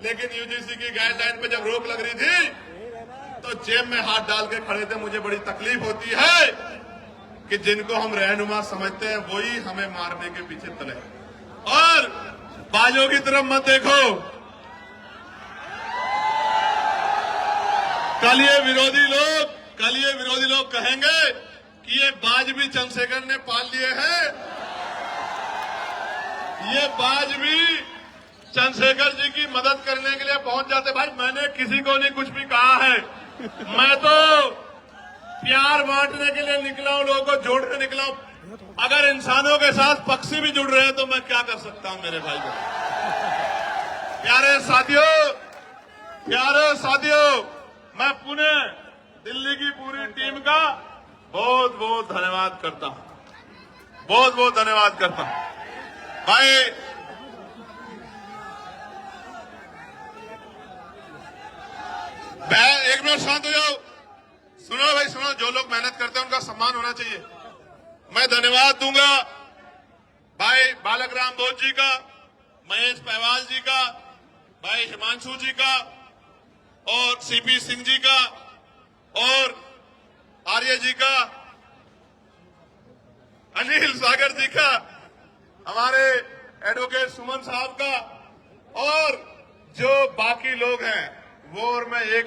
लेकिन यूजीसी की गाइडलाइन पे जब रोक लग रही थी, तो जेब में हाथ डाल के खड़े थे। मुझे बड़ी तकलीफ होती है कि जिनको हम रहनुमा समझते हैं वही हमें मारने के पीछे तले। और बाजों की तरफ मत देखो, कल ये विरोधी लोग कहेंगे कि ये बाज भी चंद्रशेखर ने पाल लिए हैं, ये बाज भी चंद्रशेखर जी की मदद करने के लिए पहुंच जाते। भाई मैंने किसी को नहीं कुछ भी कहा है, मैं तो प्यार बांटने के लिए निकला हूं, लोगों को जोड़ने निकला हूं। अगर इंसानों के साथ पक्षी भी जुड़ रहे हैं तो मैं क्या कर सकता हूं मेरे भाई को। प्यारे साथियों, मैं पुनः दिल्ली की पूरी टीम का बहुत बहुत धन्यवाद करता हूं, बहुत बहुत धन्यवाद करता हूं। भाई एक मिनट शांत हो जाओ, सुनो भाई सुनो, जो लोग मेहनत करते हैं उनका सम्मान होना चाहिए। मैं धन्यवाद दूंगा भाई बालक राम बोस जी का, महेश पहवाल जी का, भाई हिमांशु जी का और सीपी सिंह जी का और आर्य जी का, अनिल सागर जी का, हमारे एडवोकेट सुमन साहब का, और जो बाकी लोग हैं वो और मैं एक